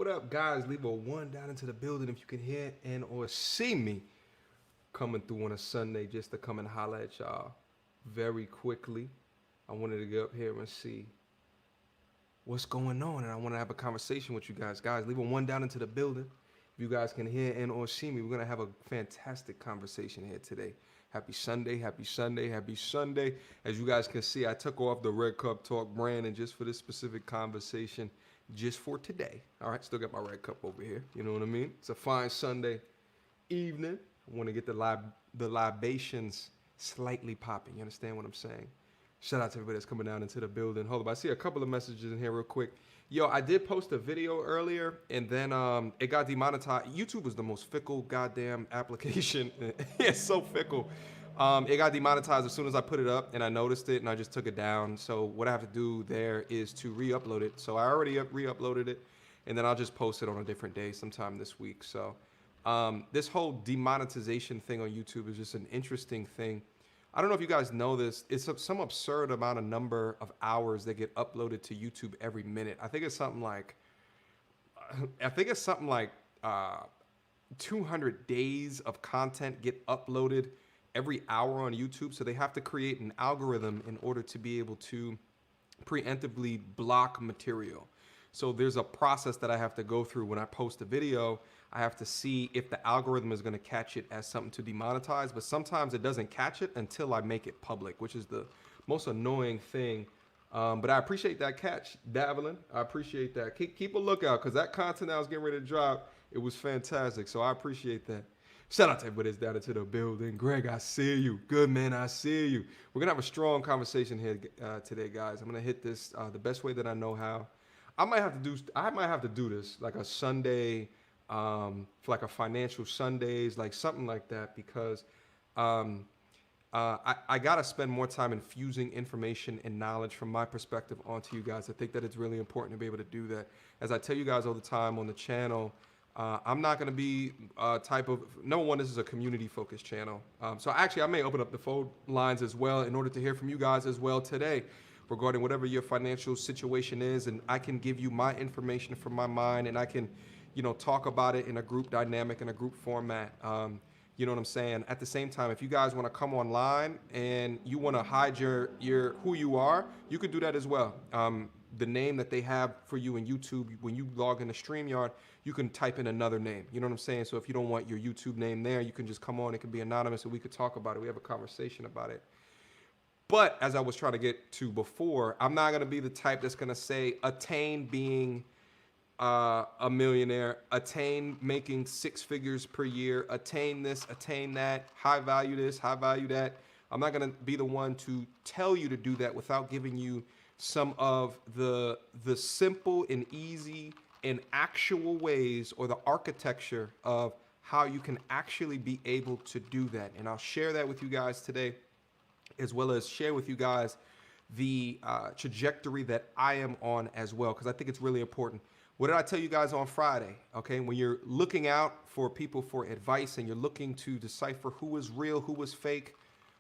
What up, guys? Leave a one down into the building if you can hear and or see me coming through on a Sunday just to come and holler at y'all very quickly. I wanted to get up here and see what's going on, and I want to have a conversation with you guys. Guys, leave a one down into the building. If you guys can hear and or see me, we're going to have a fantastic conversation here today. Happy Sunday, happy Sunday, happy Sunday. As you guys can see, I took off the Red Cup Talk brand and just for this specific conversation, just for today. All right, still got my red cup over here. You know what I mean? It's a fine Sunday evening. I want to get the libations slightly popping. You understand what I'm saying? Shout out to everybody that's coming down into the building. Hold up, I see a couple of messages in here real quick. Yo, I did post a video earlier, and then it got demonetized. YouTube is the most fickle goddamn application. It's so fickle. It got demonetized as soon as I put it up, and I noticed it, and I just took it down. So what I have to do there is to re-upload it. So I already re-uploaded it, and then I'll just post it on a different day sometime this week. So this whole demonetization thing on YouTube is just an interesting thing. I don't know if you guys know this. It's some absurd amount of number of hours that get uploaded to YouTube every minute. I think it's something like 200 days of content get uploaded every hour on YouTube. So they have to create an algorithm in order to be able to preemptively block material. So there's a process that I have to go through when I post a video. I have to see if the algorithm is going to catch it as something to demonetize, but sometimes it doesn't catch it until I make it public, which is the most annoying thing. But I appreciate that catch, Davelin. I appreciate that. Keep a lookout, because that content I was getting ready to drop, it was fantastic. So I appreciate that. Shout out to everybody that's down into the building. Greg, I see you. Good, man, I see you. We're going to have a strong conversation here today, guys. I'm going to hit this the best way that I know how. I might have to do this like a Sunday, for like a financial Sundays, like something like that, because I got to spend more time infusing information and knowledge from my perspective onto you guys. I think that it's really important to be able to do that. As I tell you guys all the time on the channel, I'm not going to be type of, number one, this is a community focused channel. So actually I may open up the phone lines as well in order to hear from you guys as well today regarding whatever your financial situation is. And I can give you my information from my mind, and I can, talk about it in a group dynamic, in a group format. You know what I'm saying? At the same time, if you guys want to come online and you want to hide your who you are, you could do that as well. The name that they have for you in YouTube, when you log into StreamYard, you can type in another name. You know what I'm saying? So if you don't want your YouTube name there, you can just come on. It can be anonymous, and we could talk about it. We have a conversation about it. But as I was trying to get to before, I'm not going to be the type that's going to say attain being a millionaire, attain making 6 figures per year, attain this, attain that, high value this, high value that. I'm not going to be the one to tell you to do that without giving you some of the simple and easy and actual ways, or the architecture of how you can actually be able to do that. And I'll share that with you guys today, as well as share with you guys the trajectory that I am on as well, because I think it's really important. What did I tell you guys on Friday? Okay, when you're looking out for people for advice and you're looking to decipher who is real, who is fake,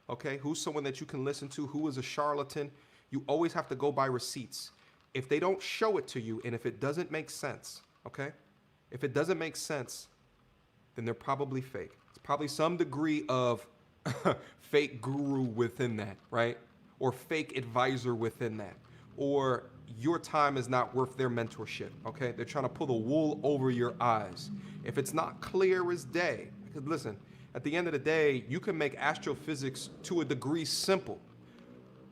okay, who's someone that you can listen to, who is a charlatan, you always have to go by receipts. If they don't show it to you, and if it doesn't make sense, okay, if it doesn't make sense, then they're probably fake. It's probably some degree of fake guru within that, right? Or fake advisor within that. Or your time is not worth their mentorship, okay? They're trying to pull the wool over your eyes. If it's not clear as day, because listen, at the end of the day, you can make astrophysics to a degree simple,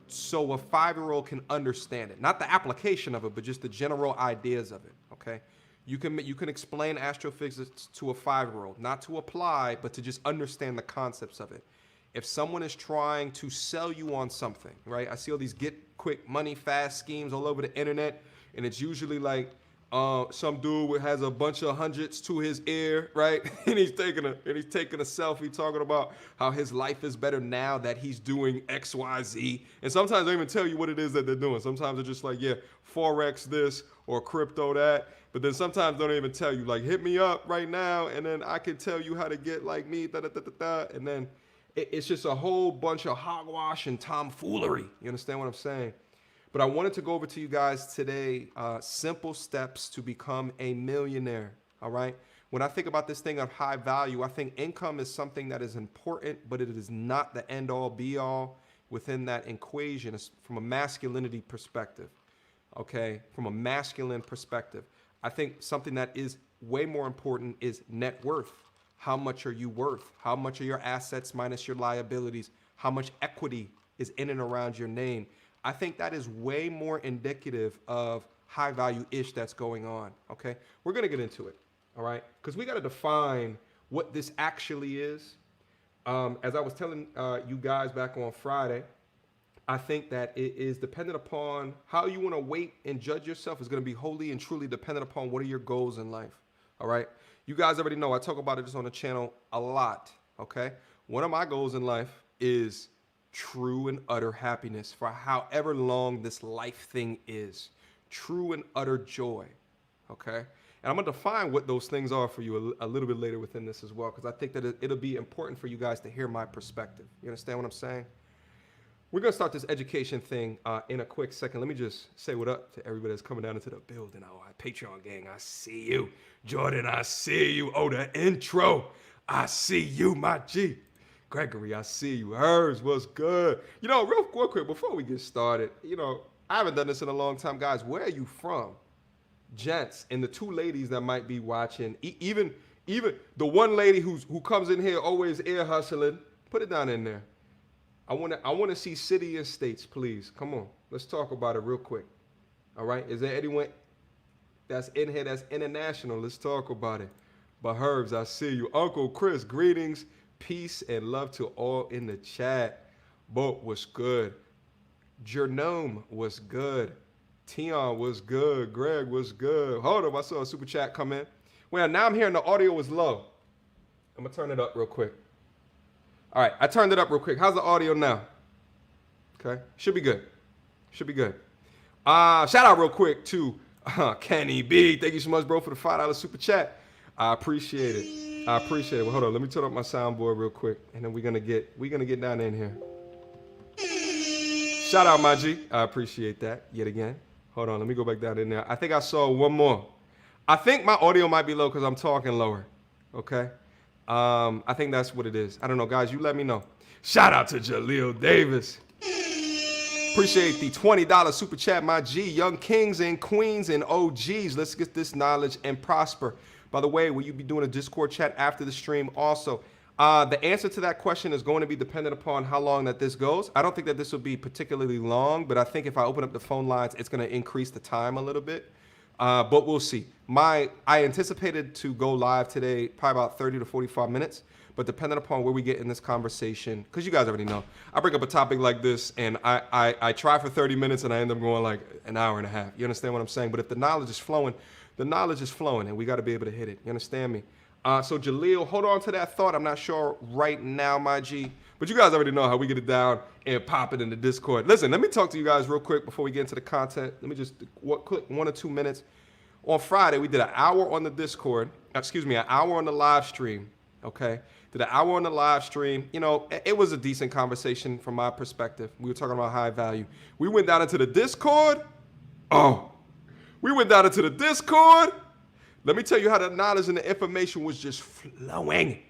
so a 5-year-old can understand it. Not the application of it, but just the general ideas of it, okay? You can explain astrophysics to a 5-year-old, not to apply, but to just understand the concepts of it. If someone is trying to sell you on something, right? I see all these get quick money fast schemes all over the internet, and it's usually like some dude has a bunch of hundreds to his ear, right? and he's taking a selfie talking about how his life is better now that he's doing X, Y, Z. And sometimes they don't even tell you what it is that they're doing. Sometimes they're just like, yeah, Forex this or crypto that. But then sometimes they don't even tell you, like, hit me up right now, and then I can tell you how to get like me, and then it's just a whole bunch of hogwash and tomfoolery. You understand what I'm saying? But I wanted to go over to you guys today, simple steps to become a millionaire. All right. When I think about this thing of high value, I think income is something that is important, but it is not the end all be all within that equation from a masculinity perspective. Okay. From a masculine perspective, I think something that is way more important is net worth. How much are you worth? How much are your assets minus your liabilities? How much equity is in and around your name? I think that is way more indicative of high value ish that's going on. Okay. We're going to get into it. All right. Because we got to define what this actually is. As I was telling you guys back on Friday, I think that it is dependent upon how you want to weight and judge yourself is going to be wholly and truly dependent upon what are your goals in life. All right. You guys already know I talk about it just on the channel a lot. Okay. One of my goals in life is true and utter happiness for however long this life thing is. True and utter joy. Okay. And I'm going to define what those things are for you a little bit later within this as well, because I think that it'll be important for you guys to hear my perspective. You understand what I'm saying? We're going to start this education thing in a quick second. Let me just say what up to everybody that's coming down into the building. Oh, Patreon gang, I see you. Jordan, I see you. Oh, the intro. I see you, my G. Gregory, I see you. Hers was good. You know, real quick, before we get started, you know, I haven't done this in a long time. Guys, where are you from? Gents, and the two ladies that might be watching, even the one lady who comes in here always ear hustling, put it down in there. I want to see city and states, please. Come on. Let's talk about it real quick. All right? Is there anyone that's in here that's international? Let's talk about it. But Herbs, I see you. Uncle Chris, greetings, peace, and love to all in the chat. Boat was good. Jernome was good. Tion was good. Greg was good. Hold up, I saw a super chat come in. Well, now I'm hearing the audio was low. I'm going to turn it up real quick. All right, I turned it up real quick. How's the audio now? Okay, should be good. Should be good. Shout out real quick to Kenny B. Thank you so much, bro, for the $5 super chat. I appreciate it. I appreciate it. Well, hold on, let me turn up my soundboard real quick, and then we're gonna get down in here. Shout out, my G. I appreciate that yet again. Hold on, let me go back down in there. I think I saw one more. I think my audio might be low because I'm talking lower. Okay. I think that's what it is. I don't know, guys. You let me know. Shout out to Jaleel Davis. Appreciate the $20 super chat, my G. Young kings and queens and OGs. Let's get this knowledge and prosper. By the way, will you be doing a Discord chat after the stream also? The answer to that question is going to be dependent upon how long that this goes. I don't think that this will be particularly long, but I think if I open up the phone lines, it's going to increase the time a little bit. But we'll see. I anticipated to go live today, probably about 30 to 45 minutes. But depending upon where we get in this conversation, because you guys already know, I bring up a topic like this and I try for 30 minutes and I end up going like an hour and a half. You understand what I'm saying? But if the knowledge is flowing, the knowledge is flowing and we got to be able to hit it. You understand me? So Jaleel, hold on to that thought. I'm not sure right now, my G. But you guys already know how we get it down and pop it in the Discord. Listen, let me talk to you guys real quick before we get into the content. Let me just click 1 or 2 minutes. On Friday, we did an hour on the Discord. Excuse me, an hour on the live stream. Okay? Did an hour on the live stream. You know, it was a decent conversation from my perspective. We were talking about high value. We went down into the Discord. Oh, we went down into the Discord. Let me tell you how the knowledge and the information was just flowing.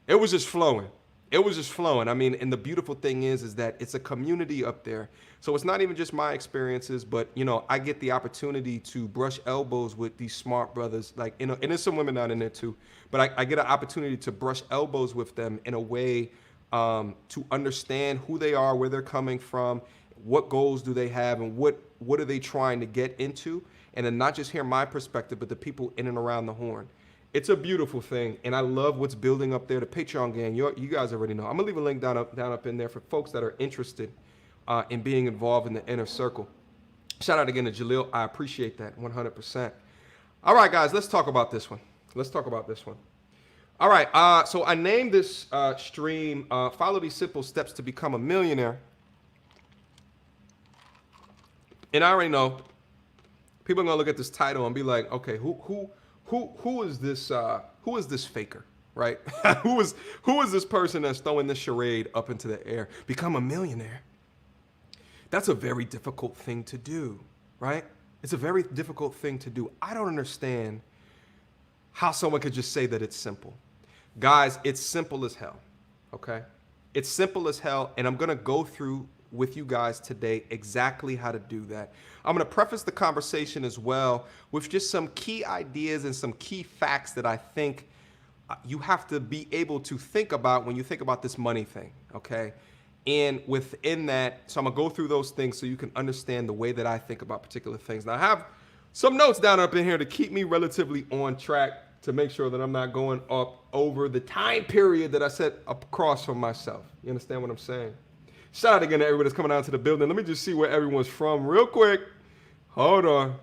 It was just flowing. It was just flowing. I mean, and the beautiful thing is that it's a community up there. So it's not even just my experiences, but, you know, I get the opportunity to brush elbows with these smart brothers. Like, you know, and there's some women out in there too. But I get an opportunity to brush elbows with them in a way to understand who they are, where they're coming from, what goals do they have, and what are they trying to get into. And then not just hear my perspective, but the people in and around the horn. It's a beautiful thing, and I love what's building up there. The Patreon gang, you guys already know. I'm going to leave a link down up in there for folks that are interested in being involved in the inner circle. Shout out again to Jaleel. I appreciate that 100%. All right, guys, let's talk about this one. All right, so I named this stream, Follow These Simple Steps to Become a Millionaire. And I already know people are going to look at this title and be like, okay, who is this faker, right? who is this person that's throwing this charade up into the air? Become a millionaire. That's a very difficult thing to do, right? It's a very difficult thing to do. I don't understand how someone could just say that it's simple. Guys, it's simple as hell, okay? It's simple as hell, and I'm gonna go through with you guys today exactly how to do that. I'm gonna preface the conversation as well with just some key ideas and some key facts that I think you have to be able to think about when you think about this money thing, okay? And within that, so I'm gonna go through those things so you can understand the way that I think about particular things. Now I have some notes down up in here to keep me relatively on track to make sure that I'm not going up over the time period that I set across for myself. You understand what I'm saying? Shout out again to everybody that's coming out to the building. Let me just see where everyone's from real quick. Hold on.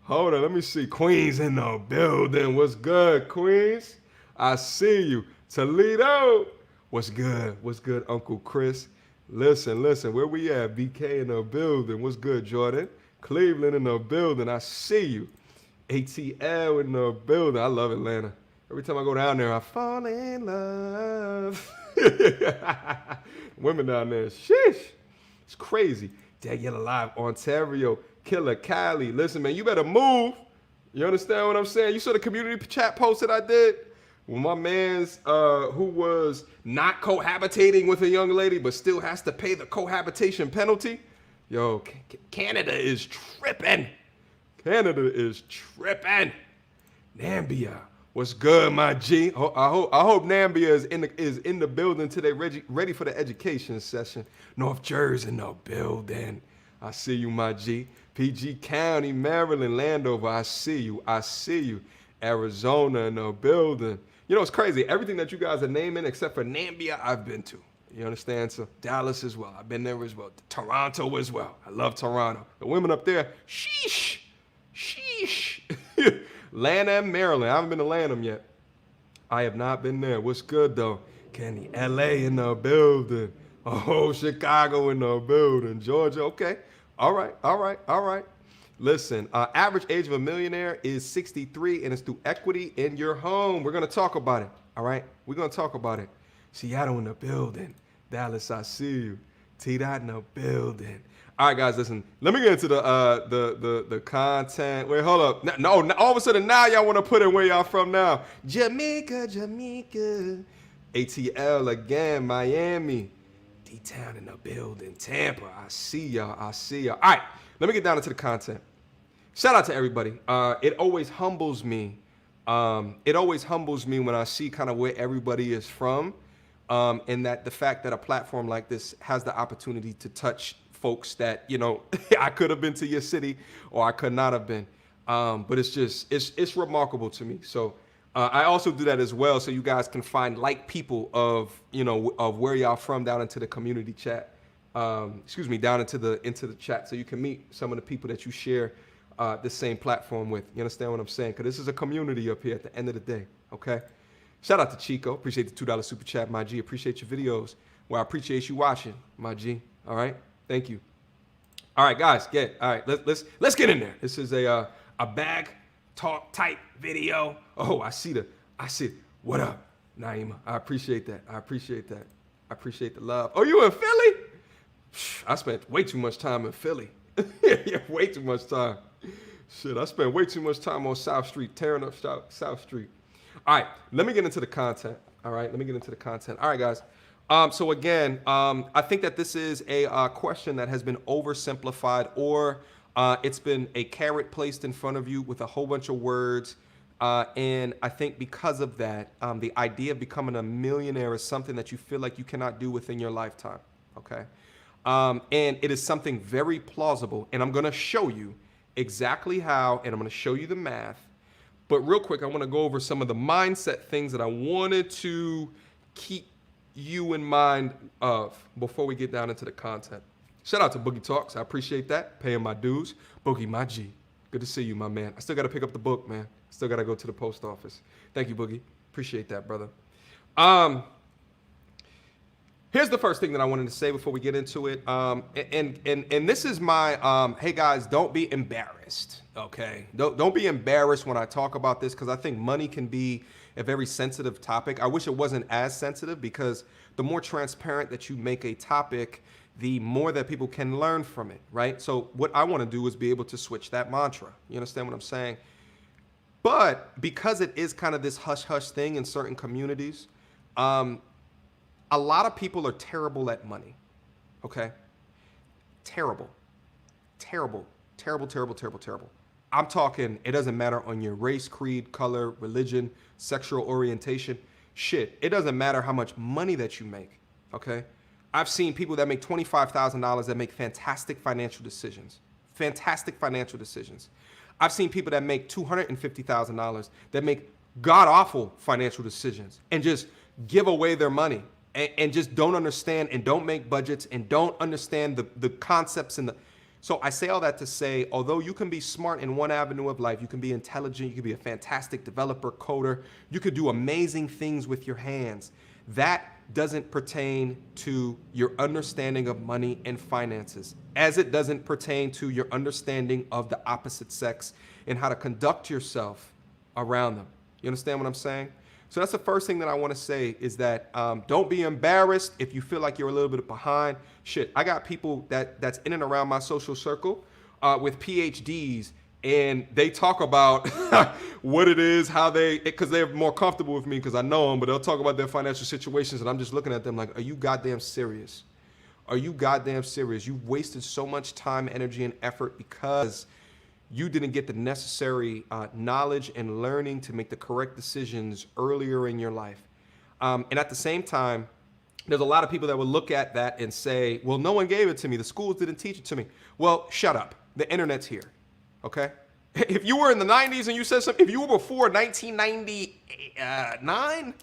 Let me see. Queens in the building. What's good, Queens? I see you. Toledo. What's good? What's good, Uncle Chris? Listen. Where we at? BK in the building. What's good, Jordan? Cleveland in the building. I see you. ATL in the building. I love Atlanta. Every time I go down there, I fall in love. Women down there, sheesh. It's crazy. Dead Yet Alive, Ontario, Killer Cali. Listen, man, you better move. You understand what I'm saying? You saw the community chat post that I did? Well, my man's who was not cohabitating with a young lady, but still has to pay the cohabitation penalty. Yo, Canada is tripping. Canada is tripping. Nambia, what's good, my G? I hope Nambia is in the building today, ready for the education session. North Jersey in the building. I see you, my G. PG County, Maryland, Landover. I see you. Arizona in the building. You know, it's crazy. Everything that you guys are naming, except for Nambia, I've been to. You understand? So Dallas as well. I've been there as well. Toronto as well. I love Toronto. The women up there, sheesh. Lanham, Maryland. I haven't been to Lanham yet. I have not been there. What's good though? Kenny, LA in the building. Oh, Chicago in the building. Georgia. Okay. All right. Listen, average age of a millionaire is 63 and it's through equity in your home. We're going to talk about it. All right. We're going to talk about it. Seattle in the building. Dallas, I see you. T-Dot in the building. All right, guys, listen. Let me get into the content. Wait, hold up. No, all of a sudden now y'all want to put in where y'all from now. Jamaica. ATL again, Miami. D-Town in the building. Tampa, I see y'all. All right, let me get down into the content. Shout out to everybody. It always humbles me. When I see kind of where everybody is from. And that the fact that a platform like this has the opportunity to touch folks that, you know, I could have been to your city or I could not have been. But it's remarkable to me. So I also do that as well. So you guys can find like people of where y'all from down into the community chat. Down into the chat. So you can meet some of the people that you share the same platform with. You understand what I'm saying? Because this is a community up here at the end of the day. Okay. Shout out to Chico. Appreciate the $2 super chat, my G. Appreciate your videos. Well, I appreciate you watching, my G. All right. Thank you. All right, guys. All right. Let's get in there. This is a bag talk type video. Oh, I see. What up, Naima? I appreciate that. I appreciate the love. Oh, you in Philly? I spent way too much time in Philly. Yeah, way too much time. Shit, I spent way too much time on South Street, tearing up South Street. All right, let me get into the content. All right, guys. So again, I think that this is a question that has been oversimplified, or it's been a carrot placed in front of you with a whole bunch of words. And I think because of that, the idea of becoming a millionaire is something that you feel like you cannot do within your lifetime. Okay. And it is something very plausible. And I'm going to show you exactly how, and I'm going to show you the math. But real quick, I want to go over some of the mindset things that I wanted to keep you in mind of before we get down into the content. Shout out to Boogie Talks. I appreciate that. Paying my dues. Boogie, my G. Good to see you, my man. I still got to pick up the book, man. Still got to go to the post office. Thank you, Boogie. Appreciate that, brother. Here's the first thing that I wanted to say before we get into it. And this is my, hey guys, don't be embarrassed, okay? Don't be embarrassed when I talk about this, because I think money can be a very sensitive topic. I wish it wasn't as sensitive, because the more transparent that you make a topic, the more that people can learn from it, right? So what I want to do is be able to switch that mantra. You understand what I'm saying? But because it is kind of this hush-hush thing in certain communities, a lot of people are terrible at money, okay? Terrible, terrible, terrible, terrible, terrible, terrible. I'm talking, it doesn't matter on your race, creed, color, religion, sexual orientation. Shit, it doesn't matter how much money that you make, okay? I've seen people that make $25,000 that make fantastic financial decisions. Fantastic financial decisions. I've seen people that make $250,000 that make god-awful financial decisions and just give away their money and just don't understand and don't make budgets and don't understand the concepts and the... So I say all that to say, although you can be smart in one avenue of life, you can be intelligent, you can be a fantastic developer, coder, you could do amazing things with your hands. That doesn't pertain to your understanding of money and finances, as it doesn't pertain to your understanding of the opposite sex and how to conduct yourself around them. You understand what I'm saying? So that's the first thing that I want to say is that don't be embarrassed if you feel like you're a little bit behind. Shit, I got people that's in and around my social circle with PhDs, and they talk about what it is, how because they're more comfortable with me because I know them, but they'll talk about their financial situations, and I'm just looking at them like, are you goddamn serious? Are you goddamn serious? You've wasted so much time, energy, and effort because you didn't get the necessary knowledge and learning to make the correct decisions earlier in your life. And at the same time, there's a lot of people that will look at that and say, well, no one gave it to me. The schools didn't teach it to me. Well, shut up. The internet's here, okay? If you were in the 90s and you said something, if you were before 1999,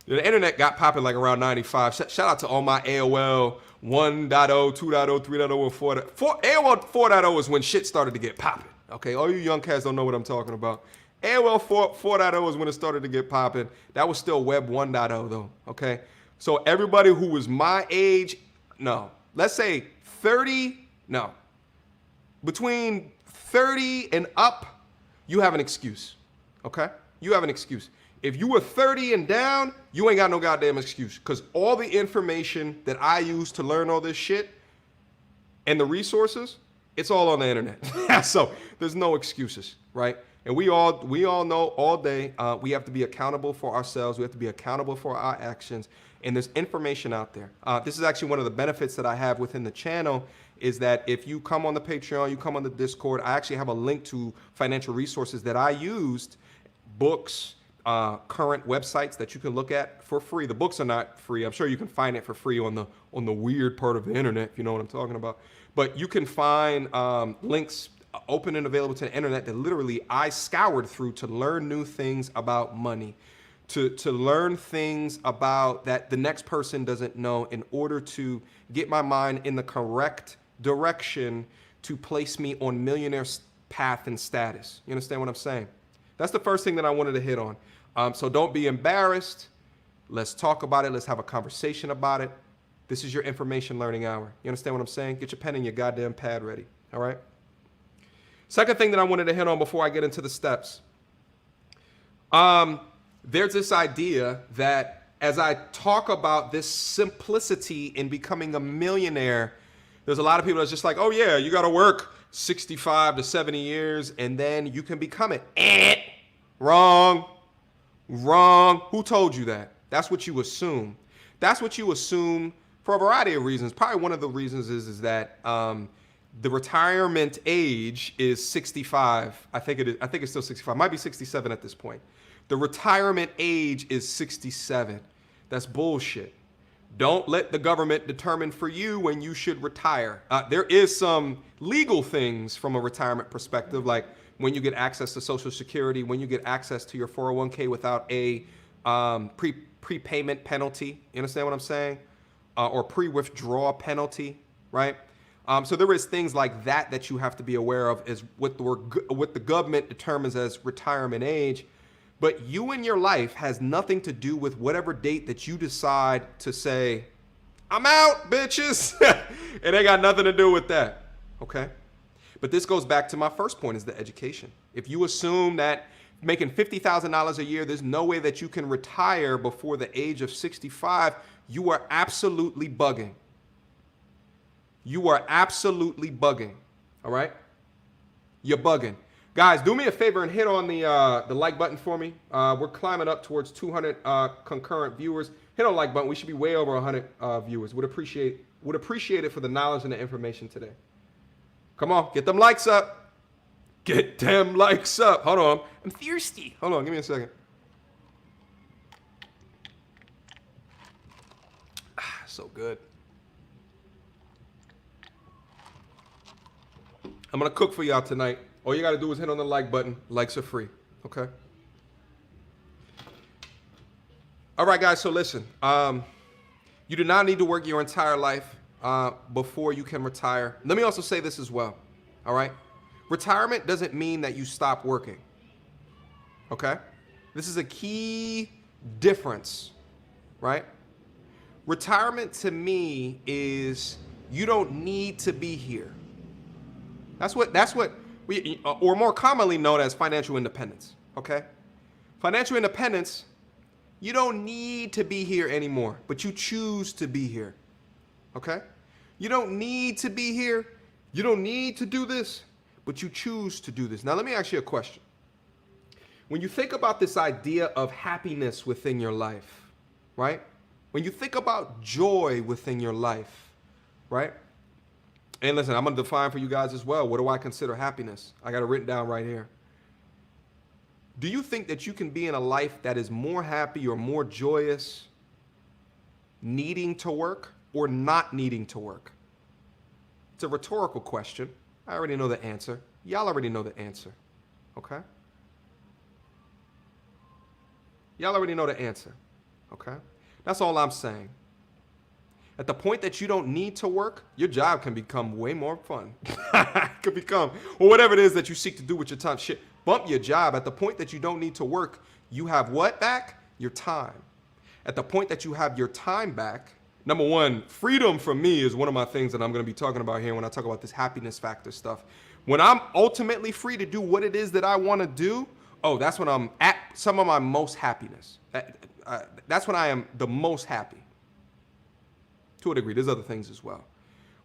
the internet got popping like around 95. Shout out to all my AOL 1.0, 2.0, 3.0, and 4.0. AOL 4.0 is when shit started to get popping. Okay, all you young cats don't know what I'm talking about. AOL 4.0 is when it started to get popping. That was still Web 1.0 though, okay? So everybody who was my age, no. Let's say 30, no. Between 30 and up, you have an excuse, okay? You have an excuse. If you were 30 and down, you ain't got no goddamn excuse because all the information that I use to learn all this shit and the resources, it's all on the internet. So there's no excuses, right? And we all know all day we have to be accountable for ourselves. We have to be accountable for our actions. And there's information out there. This is actually one of the benefits that I have within the channel is that if you come on the Patreon, you come on the Discord, I actually have a link to financial resources that I used, books, current websites that you can look at for free. The books are not free. I'm sure you can find it for free on the weird part of the internet, if you know what I'm talking about. But you can find links open and available to the internet that literally I scoured through to learn new things about money, to learn things about that the next person doesn't know in order to get my mind in the correct direction to place me on millionaire path and status. You understand what I'm saying? That's the first thing that I wanted to hit on. So don't be embarrassed. Let's talk about it. Let's have a conversation about it. This is your information learning hour. You understand what I'm saying? Get your pen and your goddamn pad ready. All right? Second thing that I wanted to hit on before I get into the steps. There's this idea that as I talk about this simplicity in becoming a millionaire, there's a lot of people that's just like, oh yeah, you got to work 65 to 70 years and then you can become it. Wrong. Who told you that? That's what you assume. That's what you assume for a variety of reasons. Probably one of the reasons is that the retirement age is 65. I think it's still 65. Might be 67 at this point. The retirement age is 67. That's bullshit. Don't let the government determine for you when you should retire. There is some legal things from a retirement perspective, like when you get access to Social Security, when you get access to your 401k without a prepayment penalty. You understand what I'm saying? Or pre-withdrawal penalty, right? So there is things like that that you have to be aware of is what the government determines as retirement age. But you and your life has nothing to do with whatever date that you decide to say, I'm out, bitches. It ain't got nothing to do with that, okay? But this goes back to my first point is the education. If you assume that making $50,000 a year, there's no way that you can retire before the age of 65, you are absolutely bugging. you are absolutely bugging. All right? You're bugging. Guys, do me a favor and hit on the like button for me. We're climbing up towards 200 concurrent viewers. Hit on the like button. We should be way over 100 viewers. Would appreciate it for the knowledge and the information today. Come on, get them likes up. Get them likes up. Hold on. I'm thirsty. Hold on, give me a second. So good. I'm going to cook for y'all tonight. All you got to do is hit on the like button. Likes are free. Okay? All right, guys. So listen. You do not need to work your entire life before you can retire. Let me also say this as well. All right? Retirement doesn't mean that you stop working. Okay? This is a key difference. Right? Retirement to me is you don't need to be here. That's what we, or more commonly known as financial independence, okay? Financial independence, you don't need to be here anymore, but you choose to be here, okay? You don't need to be here. You don't need to do this, but you choose to do this. Now, let me ask you a question. When you think about this idea of happiness within your life, right? When you think about joy within your life, right? And listen, I'm going to define for you guys as well. What do I consider happiness? I got it written down right here. Do you think that you can be in a life that is more happy or more joyous needing to work or not needing to work? It's a rhetorical question. I already know the answer. Y'all already know the answer. Okay? Y'all already know the answer. Okay? That's all I'm saying. At the point that you don't need to work, your job can become way more fun. It could become, or whatever it is that you seek to do with your time. Shit, bump your job. At the point that you don't need to work, you have what back? Your time. At the point that you have your time back, number one, freedom for me is one of my things that I'm going to be talking about here when I talk about this happiness factor stuff. When I'm ultimately free to do what it is that I want to do, oh, that's when I'm at some of my most happiness. That's when I am the most happy. To a degree, there's other things as well.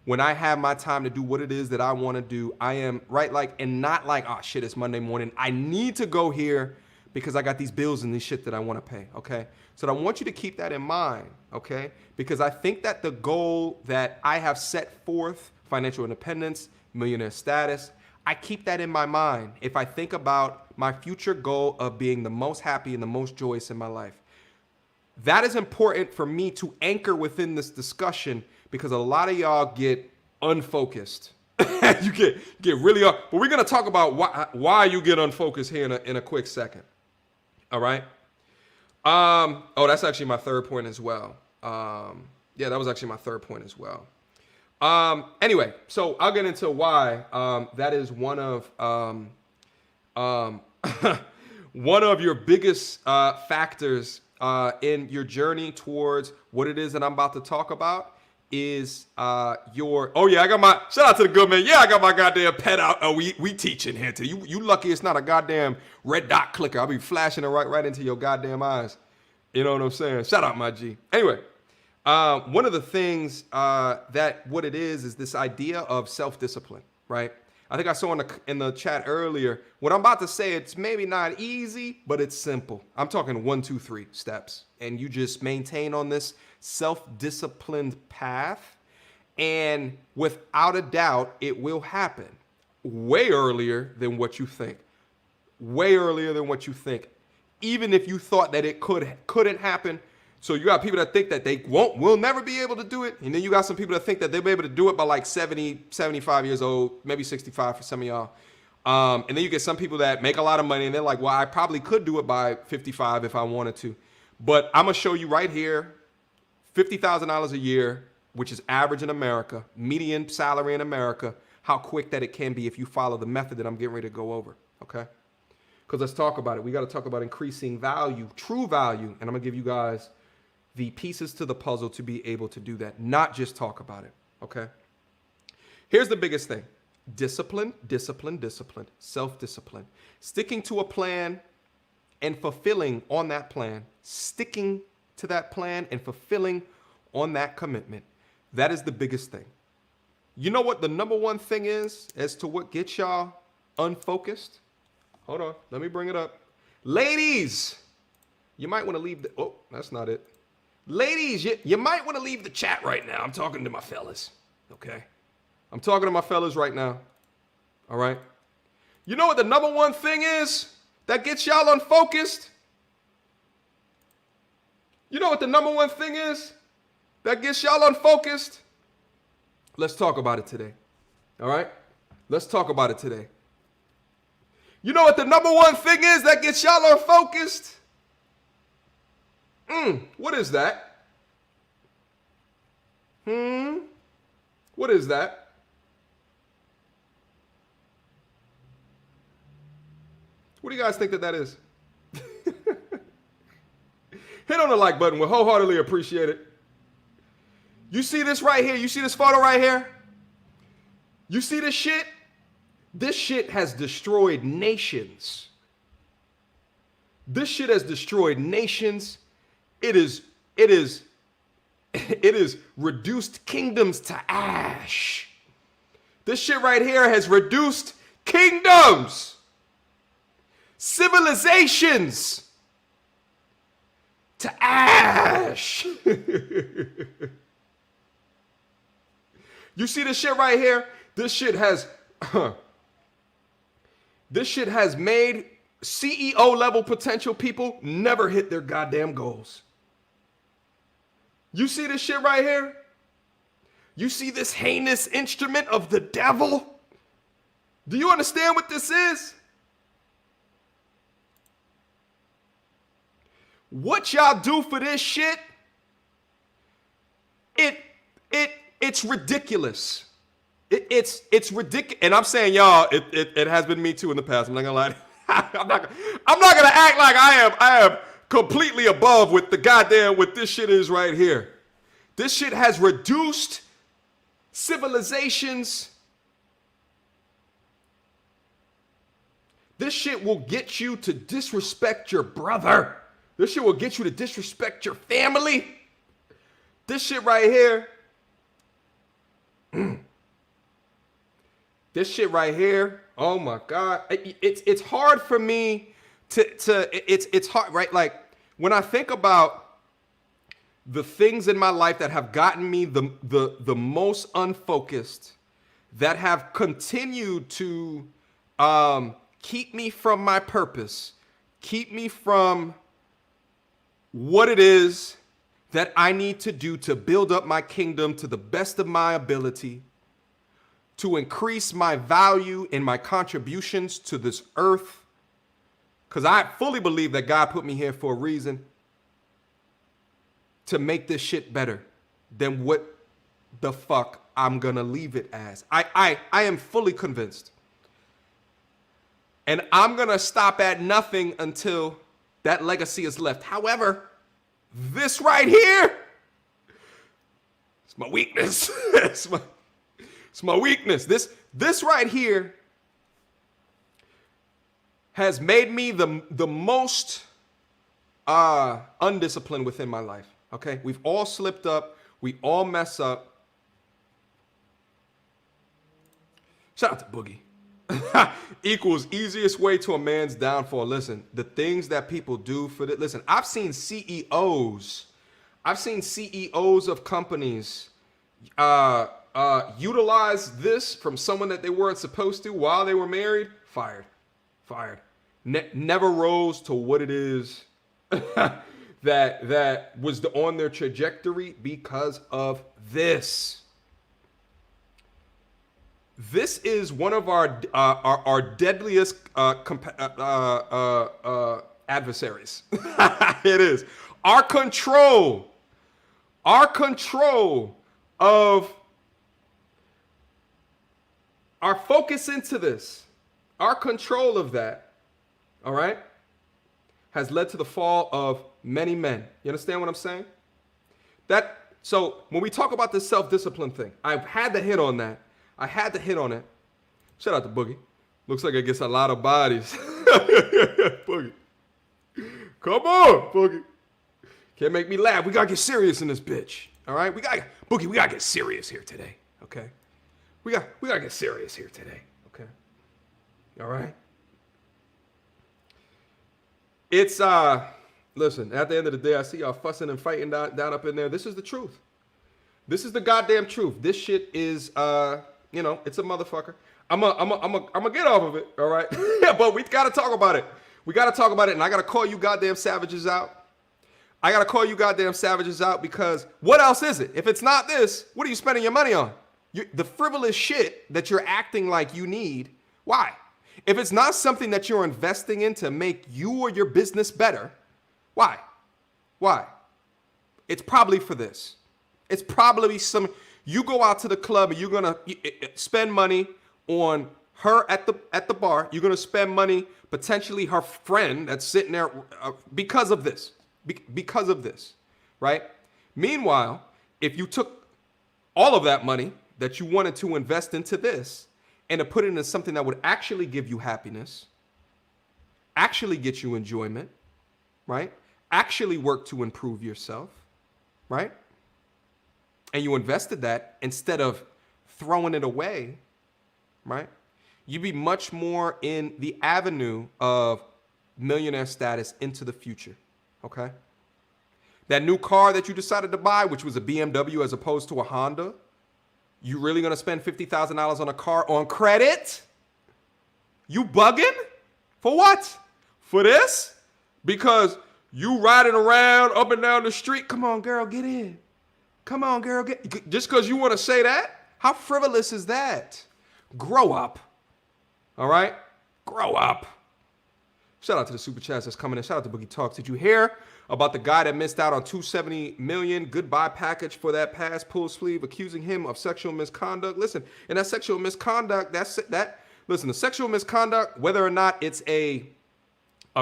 When I have my time to do what it is that I want to do, I am right like, and not like, oh shit, it's Monday morning. I need to go here because I got these bills and this shit that I want to pay. Okay. So I want you to keep that in mind. Okay. Because I think that the goal that I have set forth, financial independence, millionaire status, I keep that in my mind. If I think about my future goal of being the most happy and the most joyous in my life. That is important for me to anchor within this discussion because a lot of y'all get unfocused. You get really up. But we're going to talk about why you get unfocused here in a quick second. All right. Oh, that's actually my third point as well. Yeah, that was actually my third point as well. Anyway, so I'll get into why that is one of one of your biggest factors in your journey towards what it is that I'm about to talk about is oh yeah, I got my, shout out to the good man. Yeah, I got my goddamn pet out. Oh, we teaching here too. You lucky it's not a goddamn red dot clicker. I'll be flashing it right into your goddamn eyes. You know what I'm saying? Shout out my G. Anyway, one of the things that what it is this idea of self-discipline, right? I think I saw in the chat earlier, what I'm about to say, it's maybe not easy, but it's simple. I'm talking 1, 2, 3 steps. And you just maintain on this self-disciplined path. And without a doubt, it will happen way earlier than what you think. Way earlier than what you think. Even if you thought that it couldn't happen. So you got people that think that they will never be able to do it. And then you got some people that think that they'll be able to do it by like 70, 75 years old, maybe 65 for some of y'all. And then you get some people that make a lot of money and they're like, well, I probably could do it by 55 if I wanted to. But I'm going to show you right here, $50,000 a year, which is average in America, median salary in America, how quick that it can be if you follow the method that I'm getting ready to go over, okay? Because let's talk about it. We got to talk about increasing value, true value, and I'm going to give you guys the pieces to the puzzle to be able to do that, not just talk about it, okay? Here's the biggest thing. Discipline, discipline, discipline, self-discipline. Sticking to a plan and fulfilling on that plan, sticking to that plan and fulfilling on that commitment. That is the biggest thing. You know what the number one thing is as to what gets y'all unfocused? Hold on. Let me bring it up. Ladies, you might want to leave the... Oh, that's not it. Ladies, you might want to leave the chat right now. I'm talking to my fellas, okay? I'm talking to my fellas right now, all right? You know what the number one thing is that gets y'all unfocused? You know what the number one thing is that gets y'all unfocused? Let's talk about it today, all right? Let's talk about it today. You know what the number one thing is that gets y'all unfocused? What is that? What is that? What do you guys think that is? Hit on the like button. We'll wholeheartedly appreciate it. You see this right here? You see this photo right here? You see this shit? This shit has destroyed nations. This shit has destroyed nations. It is reduced kingdoms to ash. This shit right here has reduced kingdoms, civilizations to ash. You see this shit right here? This shit has made CEO level potential people never hit their goddamn goals. You see this shit right here? You see this heinous instrument of the devil? Do you understand what this is? What y'all do for this shit, it's ridiculous. It's ridiculous. And I'm saying, y'all, it has been me too in the past. I'm not gonna lie. I'm not gonna act like I am completely above with what this shit is right here. This shit has reduced civilizations. This shit will get you to disrespect your brother. This shit will get you to disrespect your family. This shit right here. This shit right here. Oh my God. It's hard for me it's hard, right? Like when I think about the things in my life that have gotten me the most unfocused, that have continued to keep me from my purpose, keep me from what it is that I need to do to build up my kingdom to the best of my ability, to increase my value and my contributions to this earth. Because I fully believe that God put me here for a reason, to make this shit better than what the fuck I'm gonna leave it as. I am fully convinced. And I'm gonna stop at nothing until that legacy is left. However, this right here, it's my weakness. It's my weakness. This right here has made me the most undisciplined within my life. Okay, we've all slipped up. We all mess up. Shout out to Boogie. Equals easiest way to a man's downfall. Listen, the things that people do for that. Listen, I've seen CEOs of companies utilize this from someone that they weren't supposed to while they were married. Fired. Never rose to what it is that was on their trajectory because of this. This is one of our deadliest adversaries. It is our control of our focus into this, our control of that, all right, has led to the fall of many men. You understand what I'm saying? So when we talk about this self-discipline thing, I've had to hit on that. I had to hit on it. Shout out to Boogie. Looks like it gets a lot of bodies. Boogie. Come on, Boogie. Can't make me laugh. We got to get serious in this bitch. All right? Boogie, we got to get serious here today. Okay? gotta get serious here today. Okay. All right. It's listen, at the end of the day, I see y'all fussing and fighting down up in there. This is the truth. This is the goddamn truth. This shit is it's a motherfucker. I'm a get off of it, all right? Yeah, but we gotta talk about it. We gotta talk about it, and I gotta call you goddamn savages out. I gotta call you goddamn savages out because what else is it? If it's not this, what are you spending your money on? The frivolous shit that you're acting like you need. Why? If it's not something that you're investing in to make you or your business better, why? Why? It's probably for this. It's probably you go out to the club and you're gonna spend money on her at the bar. You're gonna spend money, potentially her friend that's sitting there because of this. Because of this, right? Meanwhile, if you took all of that money that you wanted to invest into this and to put it into something that would actually give you happiness, actually get you enjoyment, right? Actually work to improve yourself, right? And you invested that instead of throwing it away, right? You'd be much more in the avenue of millionaire status into the future, okay? That new car that you decided to buy, which was a BMW as opposed to a Honda, you really gonna spend $50,000 on a car on credit? You bugging? For what? For this? Because you riding around up and down the street. Come on, girl, get in. Come on, girl, get. Just because you want to say that? How frivolous is that? Grow up. All right? Grow up. Shout out to the super chats that's coming in. Shout out to Boogie Talks. Did you hear about the guy that missed out on $270 million goodbye package for that pass pull sleeve, accusing him of sexual misconduct? Listen, and that sexual misconduct, listen, the sexual misconduct, whether or not it's a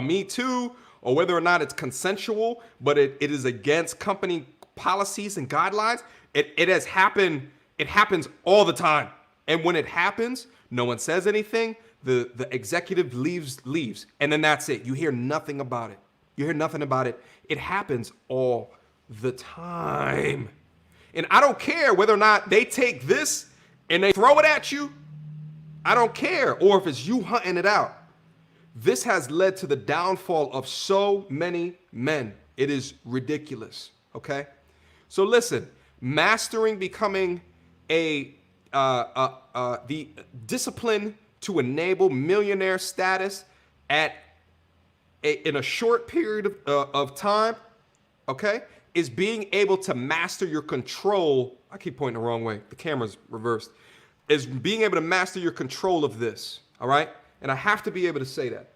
Me Too or whether or not it's consensual, but it is against company policies and guidelines, it has happened. It happens all the time. And when it happens, no one says anything. The executive leaves, and then that's it. You hear nothing about it. You hear nothing about it. It happens all the time. And I don't care whether or not they take this and they throw it at you. I don't care. Or if it's you hunting it out. This has led to the downfall of so many men. It is ridiculous. Okay? So listen, mastering becoming the discipline to enable millionaire status in a short period of time, okay, is being able to master your control. I keep pointing the wrong way. The camera's reversed. Is being able to master your control of this, all right? And I have to be able to say that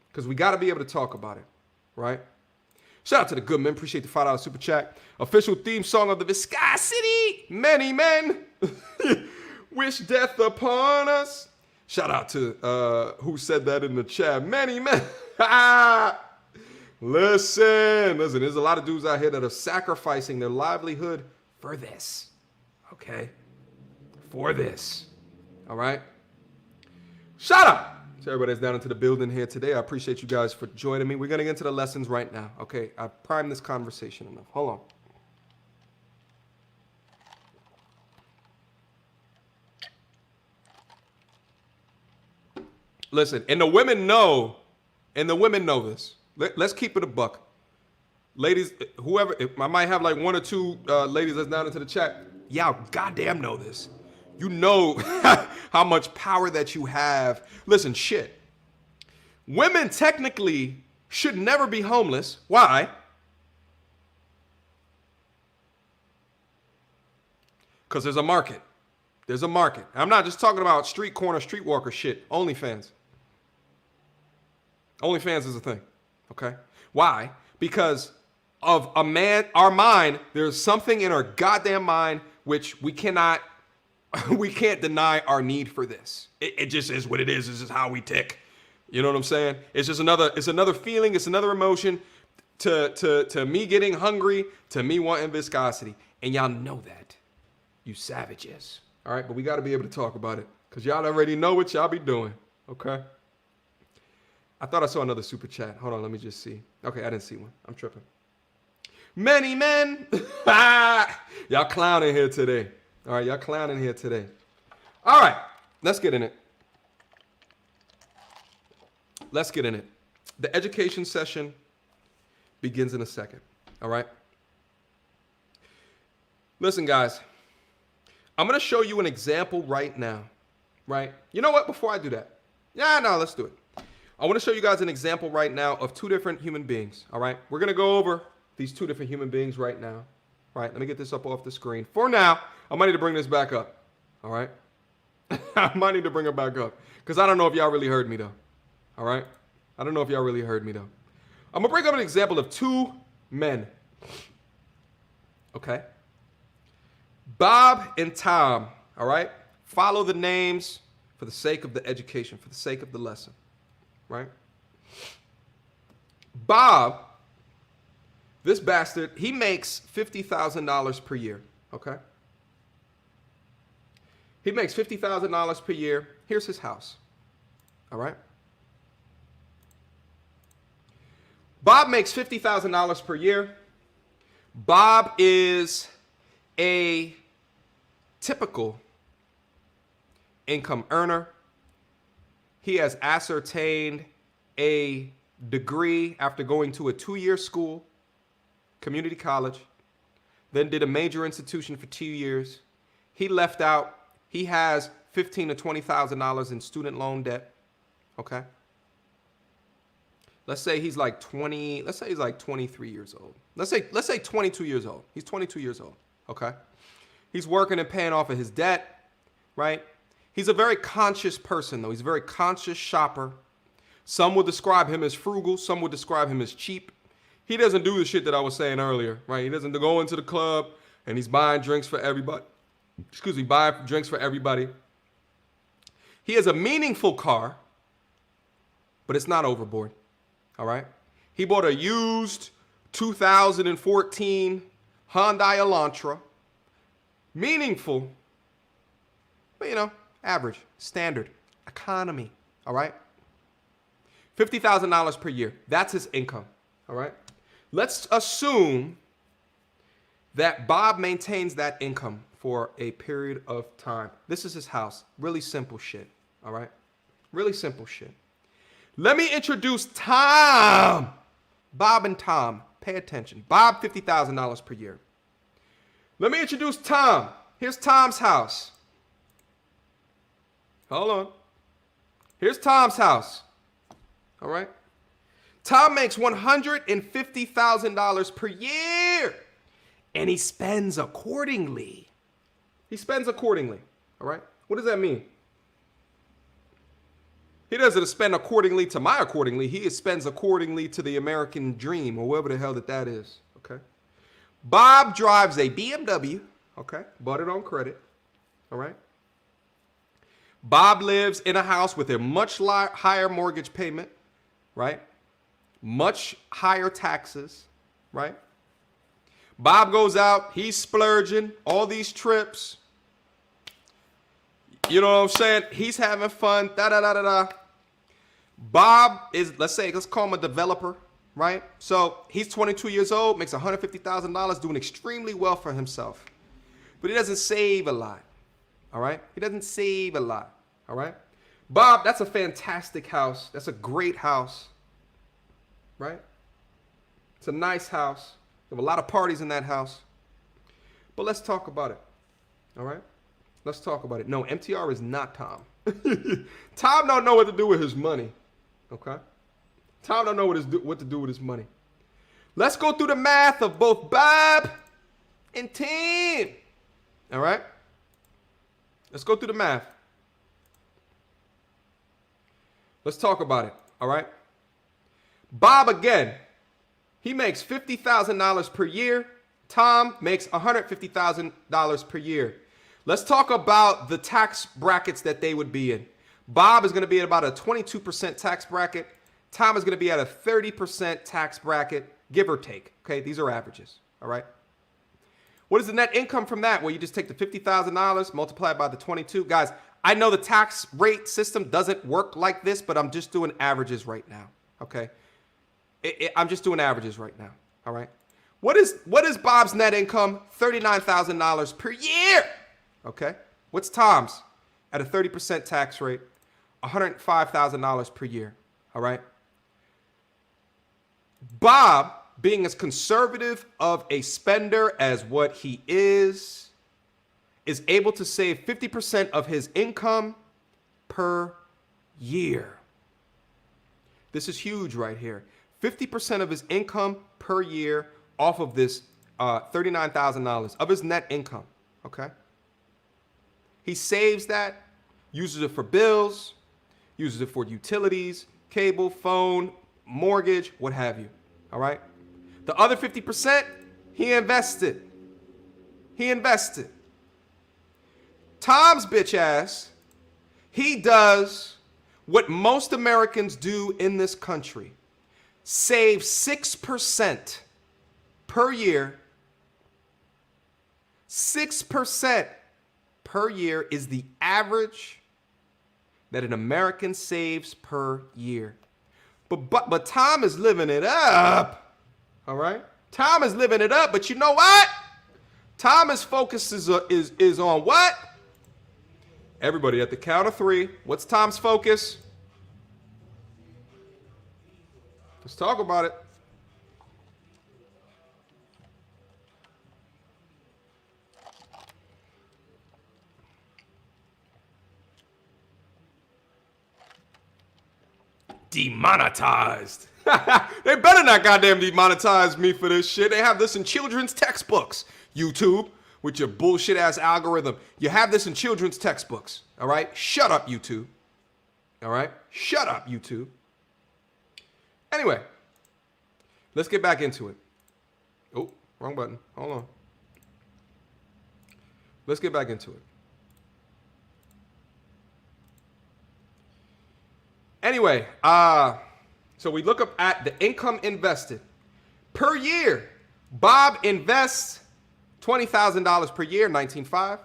because we got to be able to talk about it, right? Shout out to the good men. Appreciate the $5 super chat. Official theme song of the Viscosity. Many men wish death upon us. Shout out to who said that in the chat. Many men. Listen. There's a lot of dudes out here that are sacrificing their livelihood for this. Okay? For this. All right? Shout out to everybody that's down into the building here today. I appreciate you guys for joining me. We're going to get into the lessons right now. Okay? I've primed this conversation enough. Hold on. Listen, and the women know this. Let's keep it a buck. Ladies, whoever, I might have like one or two ladies that's down into the chat. Y'all goddamn know this. You know how much power that you have. Listen, shit. Women technically should never be homeless. Why? Because there's a market. There's a market. I'm not just talking about street corner, streetwalker shit. OnlyFans. OnlyFans is a thing, okay? Why? Because of our mind, there's something in our goddamn mind which we can't deny our need for this. It just is what it is. It's just how we tick. You know what I'm saying? It's just another feeling. It's another emotion to me getting hungry, to me wanting viscosity. And y'all know that, you savages. All right, but we got to be able to talk about it because y'all already know what y'all be doing, okay? I thought I saw another super chat. Hold on, let me just see. Okay, I didn't see one. I'm tripping. Many men. Y'all clowning here today. All right, y'all clowning here today. All right, let's get in it. Let's get in it. The education session begins in a second. All right. Listen, guys, I'm going to show you an example right now. Right. You know what? Before I do that. Yeah, no, let's do it. I want to show you guys an example right now of two different human beings. All right. We're going to go over these two different human beings right now. All right. Let me get this up off the screen. For now, I might need to bring this back up. All right. I might need to bring it back up because I don't know if y'all really heard me, though. All right. I don't know if y'all really heard me, though. I'm going to bring up an example of two men. Okay. Bob and Tom. All right. Follow the names for the sake of the education, for the sake of the lesson. Right? Bob, this bastard, he makes $50,000 per year. Okay. He makes $50,000 per year. Here's his house. All right. Bob makes $50,000 per year. Bob is a typical income earner. He has ascertained a degree after going to a 2-year school, community college, then did a major institution for 2 years. He left out. He has $15,000 to $20,000 in student loan debt. Okay. Let's say he's like 20. Let's say he's like 23 years old. Let's say 22 years old. He's 22 years old. Okay. He's working and paying off of his debt, right? He's a very conscious person, though. He's a very conscious shopper. Some would describe him as frugal. Some would describe him as cheap. He doesn't do the shit that I was saying earlier, right? He doesn't go into the club and he's buying drinks for everybody. Buying drinks for everybody. He has a meaningful car, but it's not overboard, all right? He bought a used 2014 Hyundai Elantra. Meaningful, but, you know, average, standard, economy, all right? $50,000 per year. That's his income, all right? Let's assume that Bob maintains that income for a period of time. This is his house. Really simple shit, all right? Really simple shit. Let me introduce Tom. Bob and Tom. Pay attention. Bob, $50,000 per year. Let me introduce Tom. Here's Tom's house. Hold on. Here's Tom's house. All right. Tom makes $150,000 per year. And he spends accordingly. He spends accordingly. All right. What does that mean? He doesn't spend accordingly to my accordingly. He spends accordingly to the American dream or whatever the hell that is. Okay. Bob drives a BMW, okay, bought it on credit, all right. Bob lives in a house with a much higher mortgage payment, right, much higher taxes, right. Bob goes out, he's splurging, all these trips, you know what I'm saying, he's having fun, da-da-da-da-da. Bob is, let's call him a developer. Right? So he's 22 years old, makes $150,000, doing extremely well for himself. But he doesn't save a lot. All right? He doesn't save a lot. All right? Bob, that's a fantastic house. That's a great house. Right? It's a nice house. There have a lot of parties in that house. But let's talk about it. All right? Let's talk about it. No, MTR is not Tom. Tom don't know what to do with his money. Okay? Tom don't know what to do with his money. Let's go through the math of both Bob and Tim. All right? Let's go through the math. Let's talk about it. All right? Bob, again, he makes $50,000 per year. Tom makes $150,000 per year. Let's talk about the tax brackets that they would be in. Bob is going to be at about a 22% tax bracket. Tom is going to be at a 30% tax bracket, give or take. Okay, these are averages. All right. What is the net income from that? Well, you just take the $50,000, multiply it by the 22. Guys, I know the tax rate system doesn't work like this, but I'm just doing averages right now. Okay. I'm just doing averages right now. All right. What is Bob's net income? $39,000 per year. Okay. What's Tom's? at a 30% tax rate, $105,000 per year. All right. Bob, being as conservative of a spender as what he is able to save 50% of his income per year. This is huge right here. 50% of his income per year off of this $39,000 of his net income. Okay. He saves that, uses it for bills, uses it for utilities, cable, phone, mortgage, what have you. All right. The other 50%, he invested. He invested. Tom's bitch ass, he does what most Americans do in this country. Save 6% per year. 6% per year is the average that an American saves per year. But Tom is living it up. All right? Tom is living it up, but you know what? Thomas' focus is on what? Everybody at the count of three. What's Tom's focus? Let's talk about it. Demonetized. They better not goddamn demonetize me for this shit. They have this in children's textbooks. YouTube, with your bullshit ass algorithm. You have this in children's textbooks. All right? Shut up, YouTube. All right? Shut up, YouTube. Anyway, let's get back into it. Oh, wrong button. Hold on. Let's get back into it. Anyway, so we look up at the income invested. Per year, Bob invests $20,000 per year, 19.5,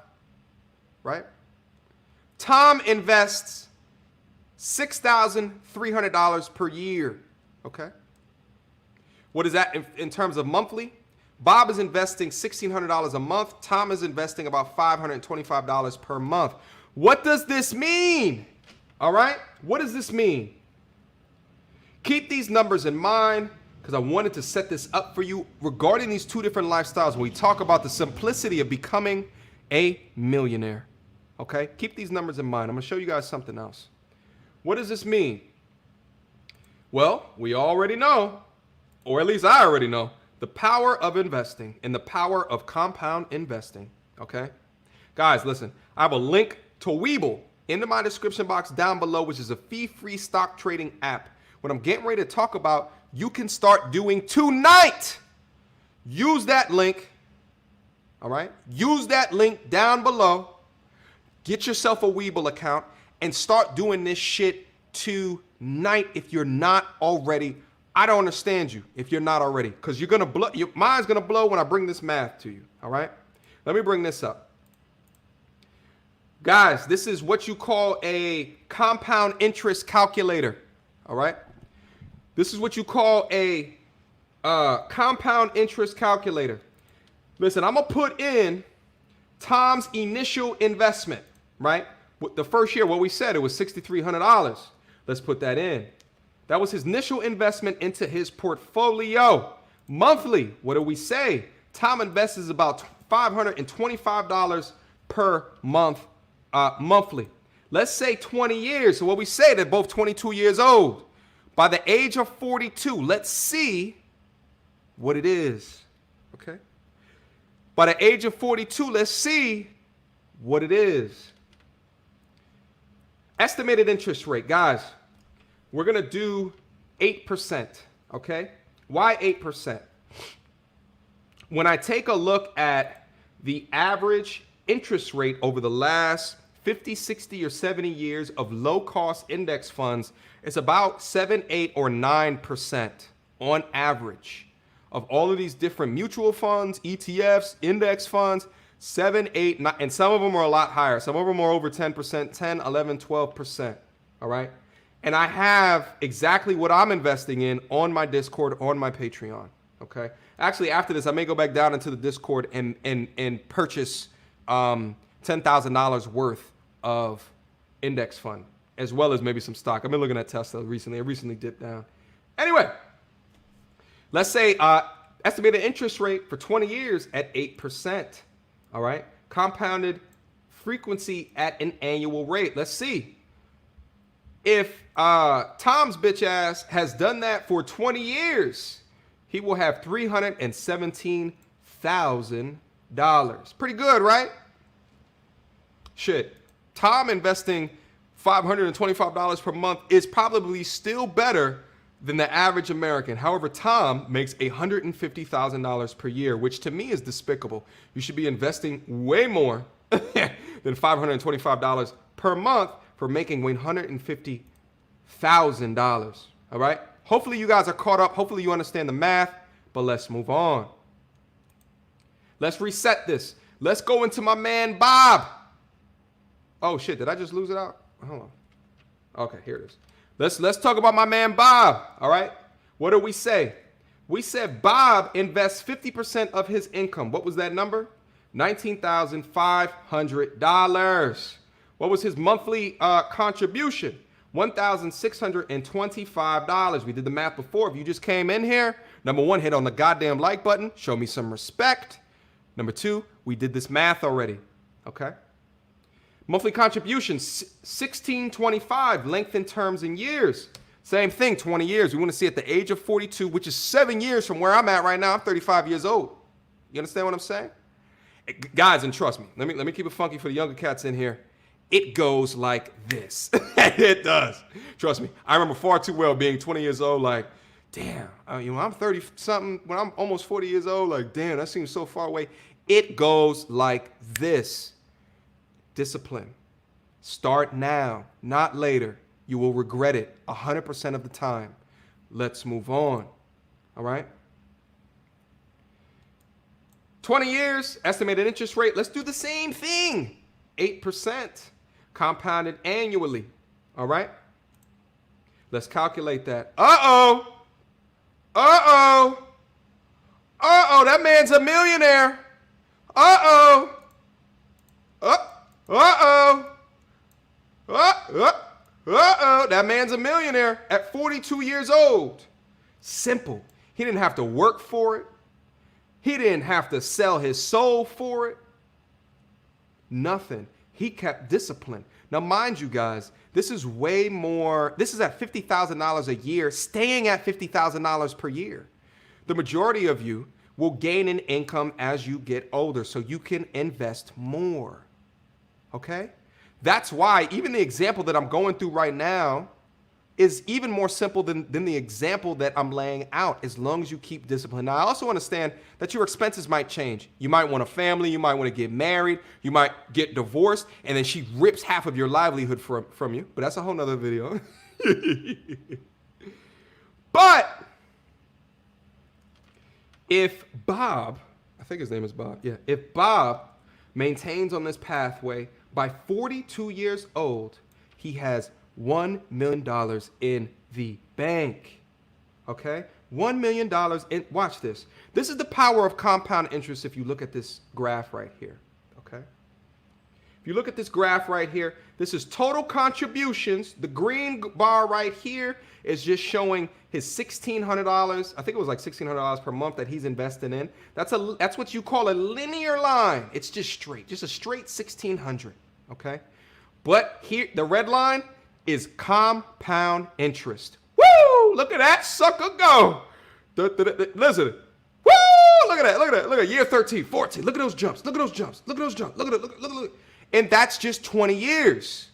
right? Tom invests $6,300 per year, okay? What is that in terms of monthly? Bob is investing $1,600 a month. Tom is investing about $525 per month. What does this mean? All right? What does this mean? Keep these numbers in mind because I wanted to set this up for you regarding these two different lifestyles when we talk about the simplicity of becoming a millionaire. Okay? Keep these numbers in mind. I'm going to show you guys something else. What does this mean? Well, we already know, or at least I already know, the power of investing and the power of compound investing. Okay? Guys, listen, I have a link to Webull into my description box down below, which is a fee-free stock trading app. What I'm getting ready to talk about, you can start doing tonight. Use that link. All right? Use that link down below. Get yourself a Webull account and start doing this shit tonight if you're not already. I don't understand you if you're not already, because you're going to blow. Your mind's going to blow when I bring this math to you. All right? Let me bring this up. Guys, this is what you call a compound interest calculator, all right? This is what you call a compound interest calculator. Listen, I'm going to put in Tom's initial investment, right? The first year, what we said, it was $6,300. Let's put that in. That was his initial investment into his portfolio. Monthly, what do we say? Tom invests about $525 per month. Monthly. Let's say 20 years. So what we say, they're both 22 years old. By the age of 42, let's see what it is. Okay? By the age of 42, let's see what it is. Estimated interest rate. Guys, we're going to do 8%. Okay? Why 8%? When I take a look at the average interest rate over the last 50, 60, or 70 years of low-cost index funds, it's about 7, 8, or 9% on average of all of these different mutual funds, ETFs, index funds, 7, 8, 9, and some of them are a lot higher. Some of them are over 10%, 10, 11, 12%, all right? And I have exactly what I'm investing in on my Discord, on my Patreon, okay? Actually, after this, I may go back down into the Discord and purchase $10,000 worth of index fund, as well as maybe some stock. I've been looking at Tesla recently. It recently dipped down. Anyway, let's say estimated interest rate for 20 years at 8%. All right. Compounded frequency at an annual rate. Let's see. If Tom's bitch ass has done that for 20 years, he will have $317,000. Pretty good, right? Shit. Tom investing $525 per month is probably still better than the average American. However, Tom makes $150,000 per year, which to me is despicable. You should be investing way more than $525 per month for making $150,000. All right? Hopefully you guys are caught up. Hopefully you understand the math, but let's move on. Let's reset this. Let's go into my man Bob. Oh shit, did I just lose it out? Hold on. Okay, here it is. Let's talk about my man Bob. All right? What did we say? We said Bob invests 50% of his income. What was that number? $19,500. What was his monthly contribution? $1,625. We did the math before. If you just came in here, number one, hit on the goddamn like button. Show me some respect. Number two, we did this math already. Okay? Monthly contribution, $1,625. Length in terms in years. Same thing, 20 years. We want to see at the age of 42, which is 7 years from where I'm at right now. I'm 35 years old. You understand what I'm saying? Guys, and trust me, let me keep it funky for the younger cats in here. It goes like this. It does. Trust me. I remember far too well being 20 years old, like, damn, I'm 30 something, when I'm almost 40 years old, like, damn, that seems so far away. It goes like this. Discipline. Start now, not later. You will regret it 100% of the time. Let's move on. All right? 20 years, estimated interest rate. Let's do the same thing. 8%, compounded annually. All right? Let's calculate that. Uh-oh. Uh-oh. Uh-oh, that man's a millionaire. Uh-oh. Uh-oh. Uh-oh. That man's a millionaire at 42 years old. Simple. He didn't have to work for it. He didn't have to sell his soul for it. Nothing. He kept discipline. Now, mind you guys, this is way more. This is at $50,000 a year, staying at $50,000 per year. The majority of you will gain an income as you get older, so you can invest more. Okay? That's why even the example that I'm going through right now is even more simple than the example that I'm laying out, as long as you keep discipline. Now, I also understand that your expenses might change. You might want a family. You might want to get married. You might get divorced, and then she rips half of your livelihood from you. But that's a whole nother video. But if Bob, I think his name is Bob. Yeah. If Bob maintains on this pathway, by 42 years old, he has $1 million in the bank. Okay? $1 million in, watch this. This is the power of compound interest if you look at this graph right here. Okay? If you look at this graph right here, this is total contributions. The green bar right here is just showing his $1,600. I think it was like $1,600 per month that he's investing in. That's what you call a linear line. It's just straight, just a straight 1,600. Okay? But here, the red line is compound interest. Woo! Look at that sucker go. Listen. Woo! Look at that. Look at that. Look at year 13, 14. Look at those jumps. Look at those jumps. Look at those jumps. Look at it. Look. And that's just 20 years.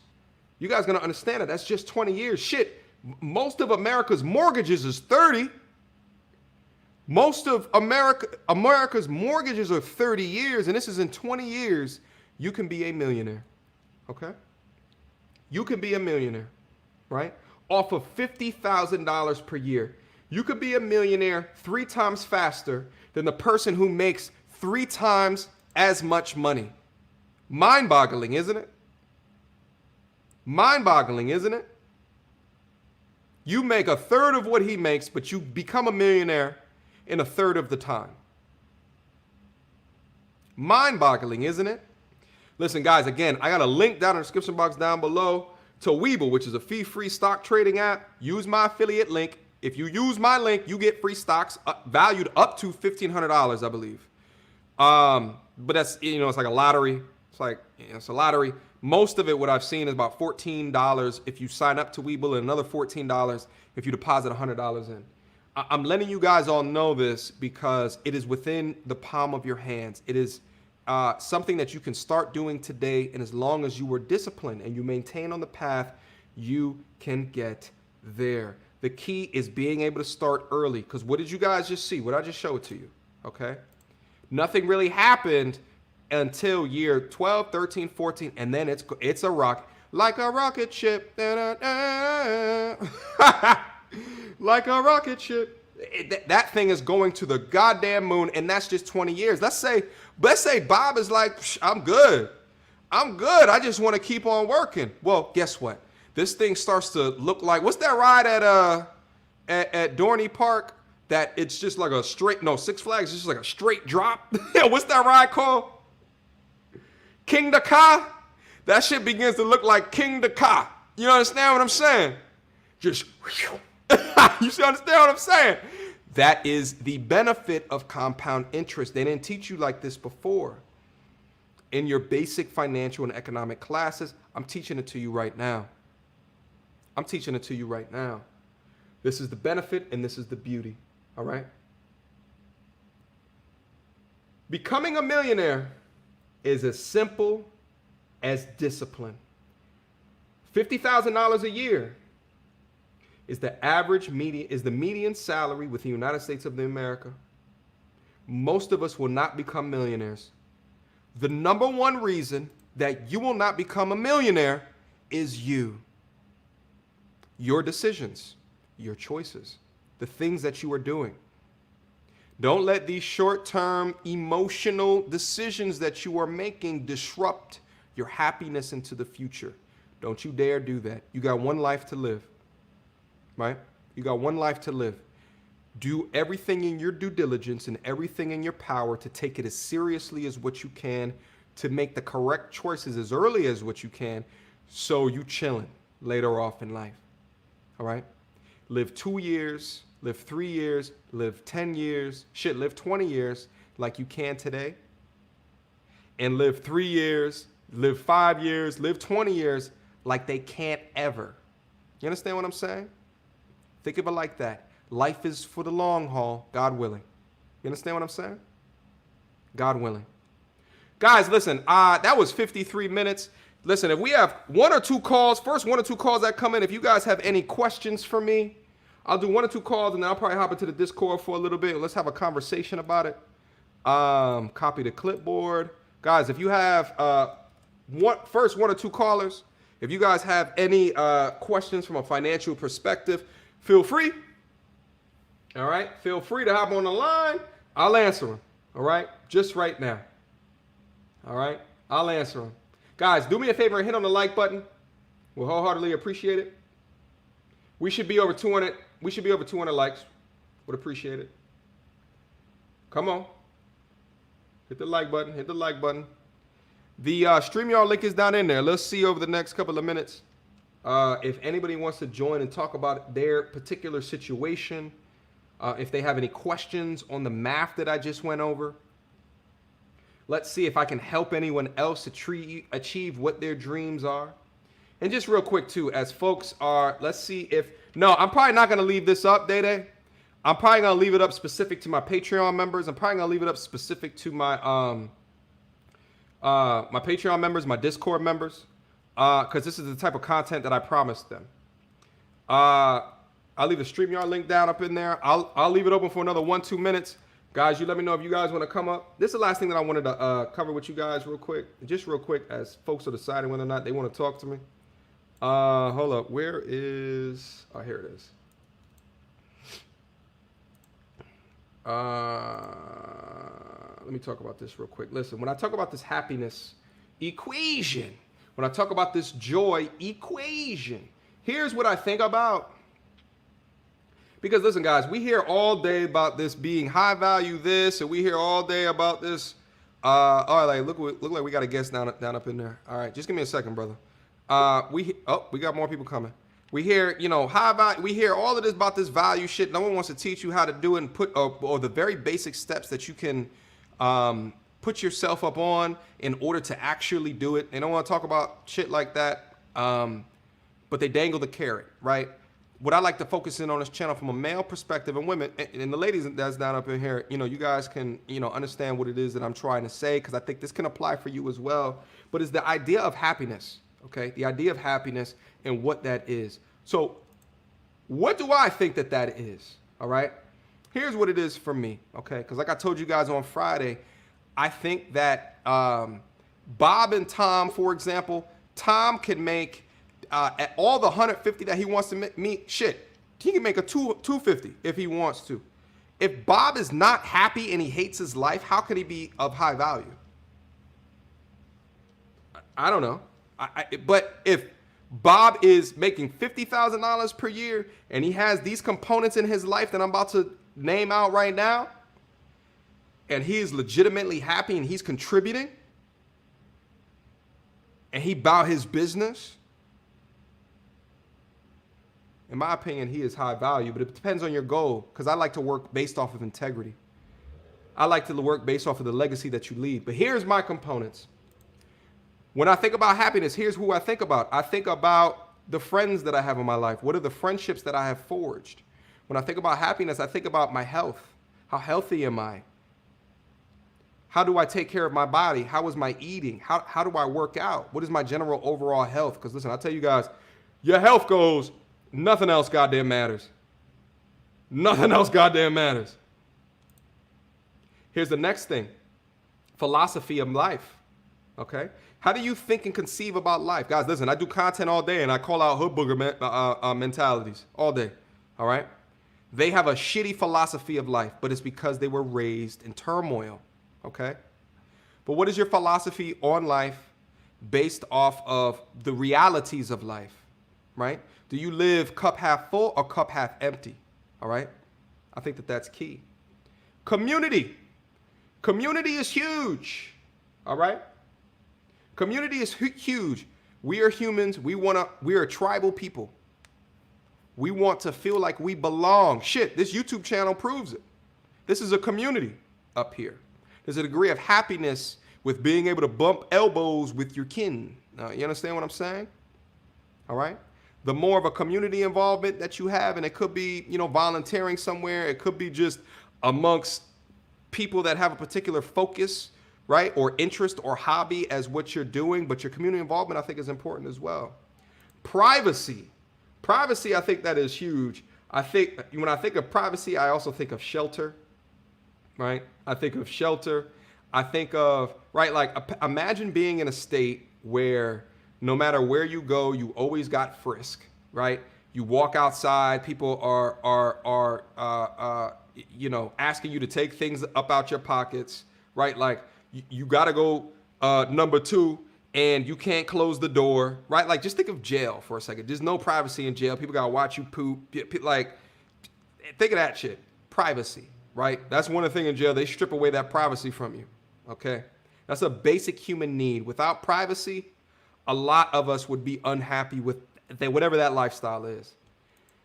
You guys gonna understand it. That's just 20 years. Shit. Most of America's mortgages is 30. Most of America's mortgages are 30 years, and this is in 20 years. You can be a millionaire. Okay? You can be a millionaire, right? Off of $50,000 per year. You could be a millionaire 3 times faster than the person who makes 3 times as much money. Mind-boggling, isn't it? Mind-boggling, isn't it? You make a third of what he makes, but you become a millionaire in a third of the time. Mind-boggling, isn't it? Listen, guys, again, I got a link down in the description box down below to Webull, which is a fee-free stock trading app. Use my affiliate link. If you use my link, you get free stocks valued up to $1,500, I believe. But that's, it's like a lottery. It's a lottery. Most of it, what I've seen, is about $14 if you sign up to Webull, and another $14 if you deposit $100 in. I'm letting you guys all know this because it is within the palm of your hands. It is something that you can start doing today, and as long as you are disciplined and you maintain on the path, you can get there. The key is being able to start early, because what did you guys just see? What I just showed to you, okay? Nothing really happened until year 12, 13, 14, and then it's a rock, like a rocket ship, like a rocket ship. That thing is going to the goddamn moon, and that's just 20 years. Let's say Bob is like, I'm good. I just want to keep on working. Well, guess what? This thing starts to look like, what's that ride at Dorney Park? That it's just like a straight, no, Six Flags, it's just like a straight drop. What's that ride called? King the Ka? That shit begins to look like King the Ka. You understand what I'm saying? Just, you see, understand what I'm saying? That is the benefit of compound interest. They didn't teach you like this before. In your basic financial and economic classes, I'm teaching it to you right now. This is the benefit and this is the beauty, all right? Becoming a millionaire is as simple as discipline. $50,000 a year is the median salary with the United States of America. Most of us will not become millionaires. The number one reason that you will not become a millionaire is you. Your decisions, your choices, the things that you are doing. Don't let these short-term emotional decisions that you are making disrupt your happiness into the future. Don't you dare do that. You got one life to live, right? You got one life to live. Do everything in your due diligence and everything in your power to take it as seriously as what you can, to make the correct choices as early as what you can, so you chilling later off in life. All right? Live 2 years, live 3 years, live 10 years, live 20 years like you can today. And live 3 years, live 5 years, live 20 years like they can't ever. You understand what I'm saying? Think of it like that. Life is for the long haul, God willing. You understand what I'm saying? God willing. Guys, listen, that was 53 minutes. Listen, if we have first one or two calls that come in, if you guys have any questions for me, I'll do 1 or 2 calls, and then I'll probably hop into the Discord for a little bit. Let's have a conversation about it. Copy the clipboard. Guys, if you have first 1 or 2 callers, if you guys have any questions from a financial perspective, feel free. All right? Feel free to hop on the line. I'll answer them. All right? Just right now. All right? I'll answer them. Guys, do me a favor and hit on the like button. We'll wholeheartedly appreciate it. We should be over 200. We should be over 200 likes. Would appreciate it. Come on. Hit the like button. Hit the like button. The StreamYard link is down in there. Let's see over the next couple of minutes if anybody wants to join and talk about their particular situation. If they have any questions on the math that I just went over. Let's see if I can help anyone else to achieve what their dreams are. And just real quick, too, as folks are, let's see if, no, I'm probably not going to leave this up, Day. I'm probably going to leave it up specific to my Patreon members. I'm probably going to leave it up specific to my my Patreon members, my Discord members, because this is the type of content that I promised them. I'll leave the StreamYard link down up in there. I'll leave it open for another 1-2 minutes. Guys, you let me know if you guys want to come up. This is the last thing that I wanted to cover with you guys real quick. Just real quick, as folks are deciding whether or not they want to talk to me. Hold up. Where is... Oh, here it is. Let me talk about this real quick. Listen, when I talk about this happiness equation, when I talk about this joy equation, here's what I think about. Because listen, guys, we hear all day about this being high value this, and we hear all day about this. All right, like, look like we got a guest down up in there. All right, just give me a second, brother. We got more people coming. We hear, we hear all of this about this value shit. No one wants to teach you how to do it and put, or the very basic steps that you can put yourself up on in order to actually do it. They don't want to talk about shit like that, but they dangle the carrot, right? What I like to focus in on this channel from a male perspective, and women, and the ladies that's down up in here, you guys can, understand what it is that I'm trying to say, because I think this can apply for you as well. But it's the idea of happiness, okay? The idea of happiness and what that is. So what do I think that that is, all right? Here's what it is for me, okay? Because like I told you guys on Friday, I think that Bob and Tom, for example, Tom can make at all the 150 that he wants to meet, shit, he can make a 250 if he wants to. If Bob is not happy and he hates his life, how can he be of high value? I don't know. But if Bob is making $50,000 per year and he has these components in his life that I'm about to name out right now, and he is legitimately happy and he's contributing, and he about his business, in my opinion, he is high value, but it depends on your goal, because I like to work based off of integrity. I like to work based off of the legacy that you leave. But here's my components. When I think about happiness, here's who I think about. I think about the friends that I have in my life. What are the friendships that I have forged? When I think about happiness, I think about my health. How healthy am I? How do I take care of my body? How is my eating? How do I work out? What is my general overall health? Because listen, I'll tell you guys, your health goes, nothing else goddamn matters. Nothing else goddamn matters. Here's the next thing. Philosophy of life. Okay? How do you think and conceive about life? Guys, listen, I do content all day and I call out hood booger mentalities all day. All right? They have a shitty philosophy of life, but it's because they were raised in turmoil. Okay? But what is your philosophy on life based off of the realities of life? Right? Do you live cup half full or cup half empty? All right? I think that that's key. Community. Community is huge. All right? Community is huge. We are humans. We are a tribal people. We want to feel like we belong. Shit, this YouTube channel proves it. This is a community up here. There's a degree of happiness with being able to bump elbows with your kin. You understand what I'm saying? All right? The more of a community involvement that you have, and it could be, volunteering somewhere. It could be just amongst people that have a particular focus, right, or interest or hobby as what you're doing, but your community involvement, I think, is important as well. Privacy. Privacy, I think that is huge. I think when I think of privacy, I also think of shelter, right? I think of shelter. I think of, right, like imagine being in a state where no matter where you go, you always got frisk, right? You walk outside, people are asking you to take things up out your pockets, right? Like you got to go number 2 and you can't close the door, right? Like just think of jail for a second. There's no privacy in jail. People got to watch you poop. Like think of that shit. Privacy, right? That's one of the things in jail. They strip away that privacy from you, okay? That's a basic human need. Without privacy, a lot of us would be unhappy with whatever that lifestyle is.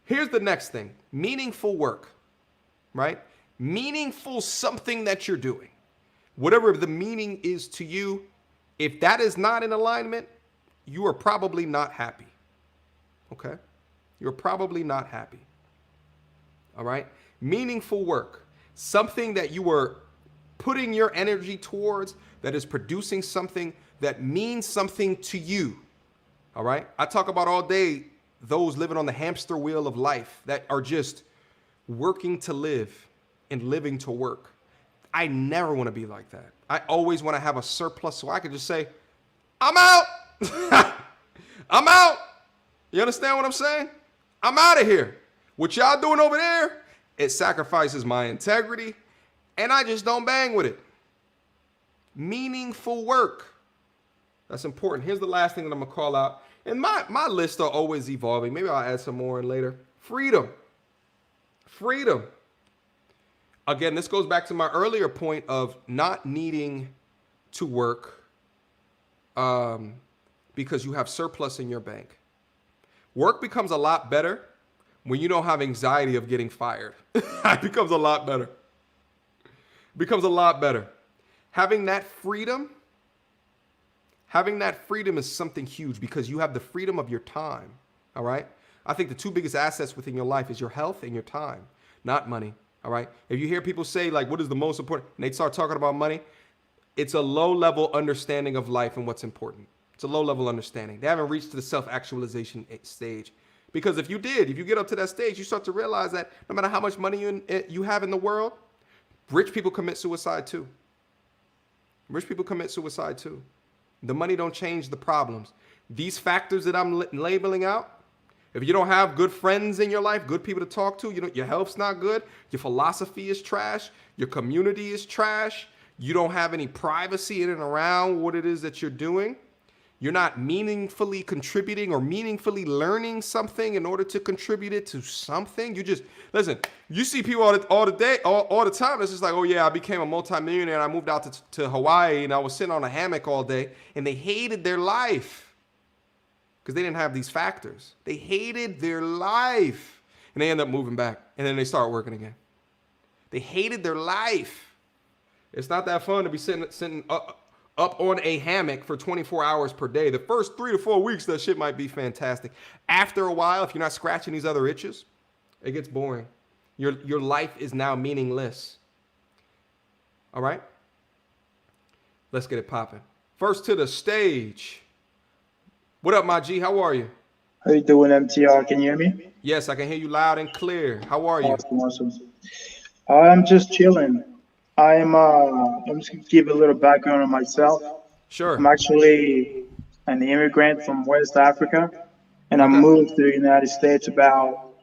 Here's the next thing. Meaningful work, right? Meaningful something that you're doing. Whatever the meaning is to you, if that is not in alignment, you are probably not happy, okay? You're probably not happy, all right? Meaningful work. Something that you are putting your energy towards that is producing something that means something to you, all right? I talk about all day those living on the hamster wheel of life that are just working to live and living to work. I never want to be like that. I always want to have a surplus so I can just say, I'm out. I'm out. You understand what I'm saying? I'm out of here. What y'all doing over there, it sacrifices my integrity, and I just don't bang with it. Meaningful work. That's important. Here's the last thing that I'm going to call out. And my lists are always evolving. Maybe I'll add some more in later. Freedom. Freedom. Again, this goes back to my earlier point of not needing to work because you have surplus in your bank. Work becomes a lot better when you don't have anxiety of getting fired. It becomes a lot better. It becomes a lot better. Having that freedom is something huge because you have the freedom of your time. All right. I think the two biggest assets within your life is your health and your time, not money. All right. If you hear people say like, what is the most important? And they start talking about money. It's a low level understanding of life and what's important. It's a low level understanding. They haven't reached the self-actualization stage. Because if you get up to that stage, you start to realize that no matter how much money you have in the world, rich people commit suicide too. Rich people commit suicide too. The money don't change the problems. These factors that I'm labeling out, if you don't have good friends in your life, good people to talk to, your health's not good, your philosophy is trash, your community is trash, you don't have any privacy in and around what it is that you're doing, you're not meaningfully contributing or meaningfully learning something in order to contribute it to something. Listen, you see people all the time. It's just like, oh yeah, I became a multimillionaire and I moved out to Hawaii and I was sitting on a hammock all day and they hated their life because they didn't have these factors. They hated their life and they end up moving back and then they start working again. They hated their life. It's not that fun to be sitting up on a hammock for 24 hours per day. The first 3 to 4 weeks, that shit might be fantastic. After a while, if you're not scratching these other itches, it gets boring. Your life is now meaningless. All right? Let's get it popping. First to the stage. What up, my G? How are you? How you doing, MTR? Can you hear me? Yes, I can hear you loud and clear. How are you? Awesome. I'm just chilling. I'm just gonna give a little background on myself. Sure. I'm actually an immigrant from West Africa, and I Okay. moved to the United States about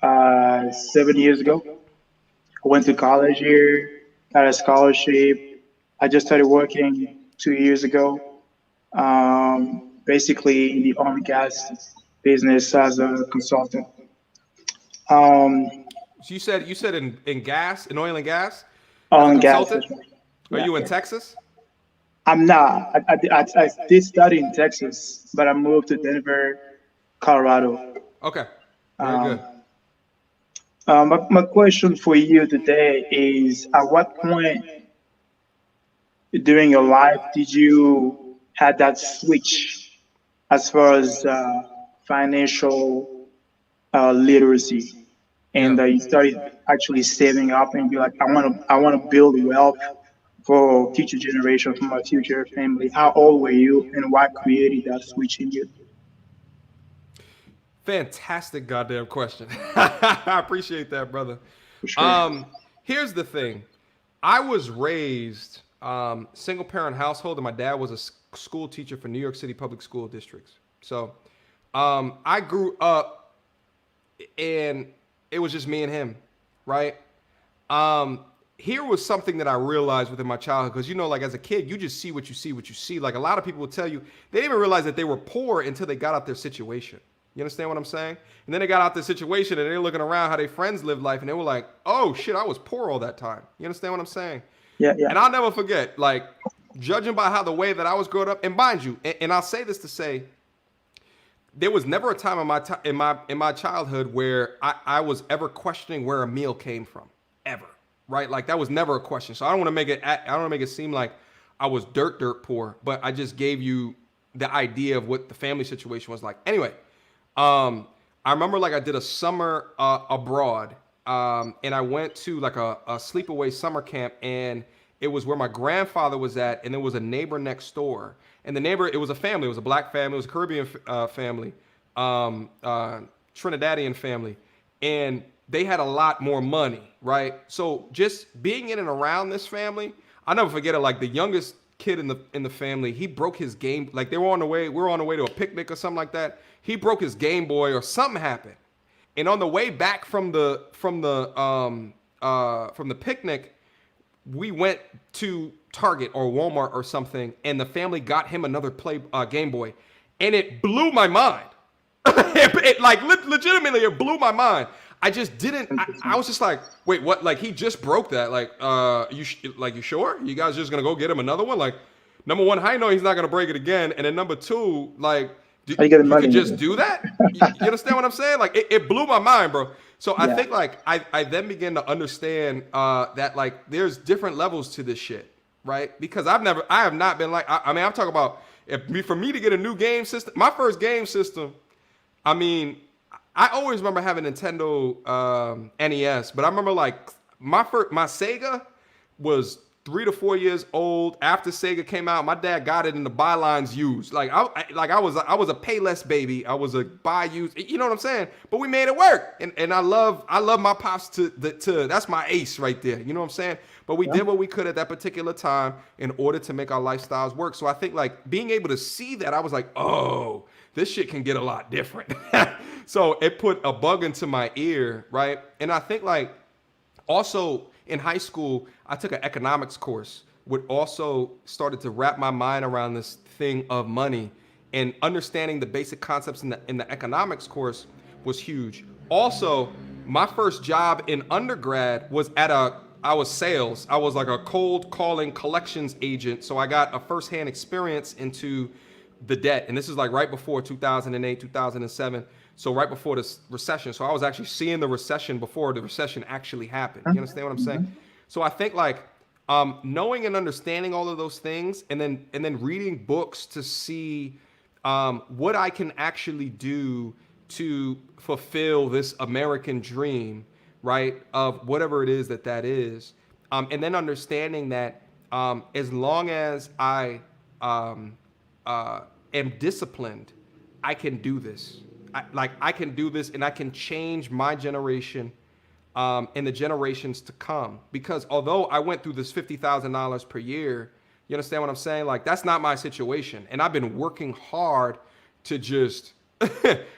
7 years ago. I went to college here, got a scholarship. I just started working 2 years ago. Basically in the oil and gas business as a consultant. Um, So you said in gas, in oil and gas, as Oil a and gas. consultant. Are Yeah. you in Texas? I'm not. I did study in Texas, but I moved to Denver, Colorado. Okay. Very Um, good. my question for you today is: at what point during your life did you had that switch as far as financial literacy, Yeah. and you started actually saving up, and be like, I want to build wealth for future generation, for my future family. How old were you, and what created that switch in you? Fantastic goddamn question. I appreciate that, brother. For sure. Um, Here's the thing. I was raised single parent household, and my dad was a school teacher for New York City public school districts. So I grew up and it was just me and him, right? Here was something that I realized within my childhood, because like as a kid, you just see what you see. Like a lot of people will tell you they didn't even realize that they were poor until they got out their situation. You understand what I'm saying? And then they got out their situation and they're looking around how their friends lived life and they were like, oh shit, I was poor all that time. You understand what I'm saying? Yeah, And I'll never forget, like, judging by how the way that I was growing up, and mind you, and I'll say this to say, there was never a time in my childhood where I was ever questioning where a meal came from, ever, right? Like that was never a question. So I don't want to make it seem like I was dirt poor, but I just gave you the idea of what the family situation was like. Anyway, I remember like I did a summer abroad, and I went to like a sleepaway summer camp, and it was where my grandfather was at, and there was a neighbor next door. And the neighbor, it was a family. It was a black family. It was a Caribbean family, Trinidadian family. And they had a lot more money, right? So just being in and around this family, I'll never forget it. Like the youngest kid in the family, he broke his game. Like we were on the way to a picnic or something like that. He broke his Game Boy or something happened. And on the way back from the picnic, we went to Target or Walmart or something, and the family got him another Game Boy, and it blew my mind. Legitimately, it blew my mind. I just didn't. I was just like, wait, what? Like he just broke that? Like, you sure? You guys just gonna go get him another one? Like, Number one, how you know he's not gonna break it again? And then number two, like, How you getting you money? could just do that? You understand what I'm saying? Like, it blew my mind, bro. So I Yeah. think like I then began to understand that like there's different levels to this shit, right? Because I have not been like, I mean, I'm talking about for me to get a new game system, my first game system. I mean, I always remember having Nintendo NES, but I remember like my Sega was 3 to 4 years old. After Sega came out, my dad got it in the buy lines used. Like I was a Payless baby. I was a buy used. You know what I'm saying? But we made it work, and I love my pops to that's my ace right there. You know what I'm saying? But we did what we could at that particular time in order to make our lifestyles work. So I think like being able to see that, I was like, oh, this shit can get a lot different. So it put a bug into my ear, right? And I think like also in high school, I took an economics course, which also started to wrap my mind around this thing of money, and understanding the basic concepts in the economics course was huge. Also, my first job in undergrad was I was sales. I was like a cold calling collections agent. So I got a firsthand experience into the debt. And this is like right before 2008, 2007. So right before this recession. So I was actually seeing the recession before the recession actually happened. You understand what I'm saying? So I think like knowing and understanding all of those things, and then reading books to see what I can actually do to fulfill this American dream, right? Of whatever it is that is. And then understanding that as long as I am disciplined, I can do this. I can do this, and I can change my generation and the generations to come. Because although I went through this $50,000 per year, you understand what I'm saying? Like, that's not my situation. And I've been working hard to just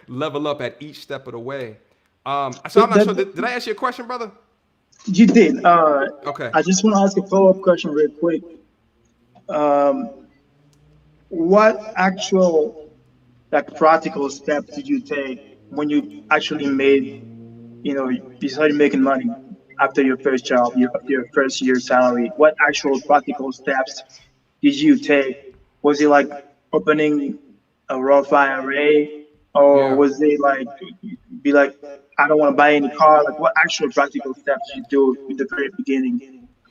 level up at each step of the way. So I'm not sure. Did I ask you a question, brother? You did. Okay. I just want to ask a follow-up question real quick. What actual like practical steps did you take when you actually you started making money after your first job, your first year salary? What actual practical steps did you take? Was it like opening a Roth IRA, or Yeah. was it like be like, I don't want to buy any car? Like, what actual practical steps did you do at the very beginning?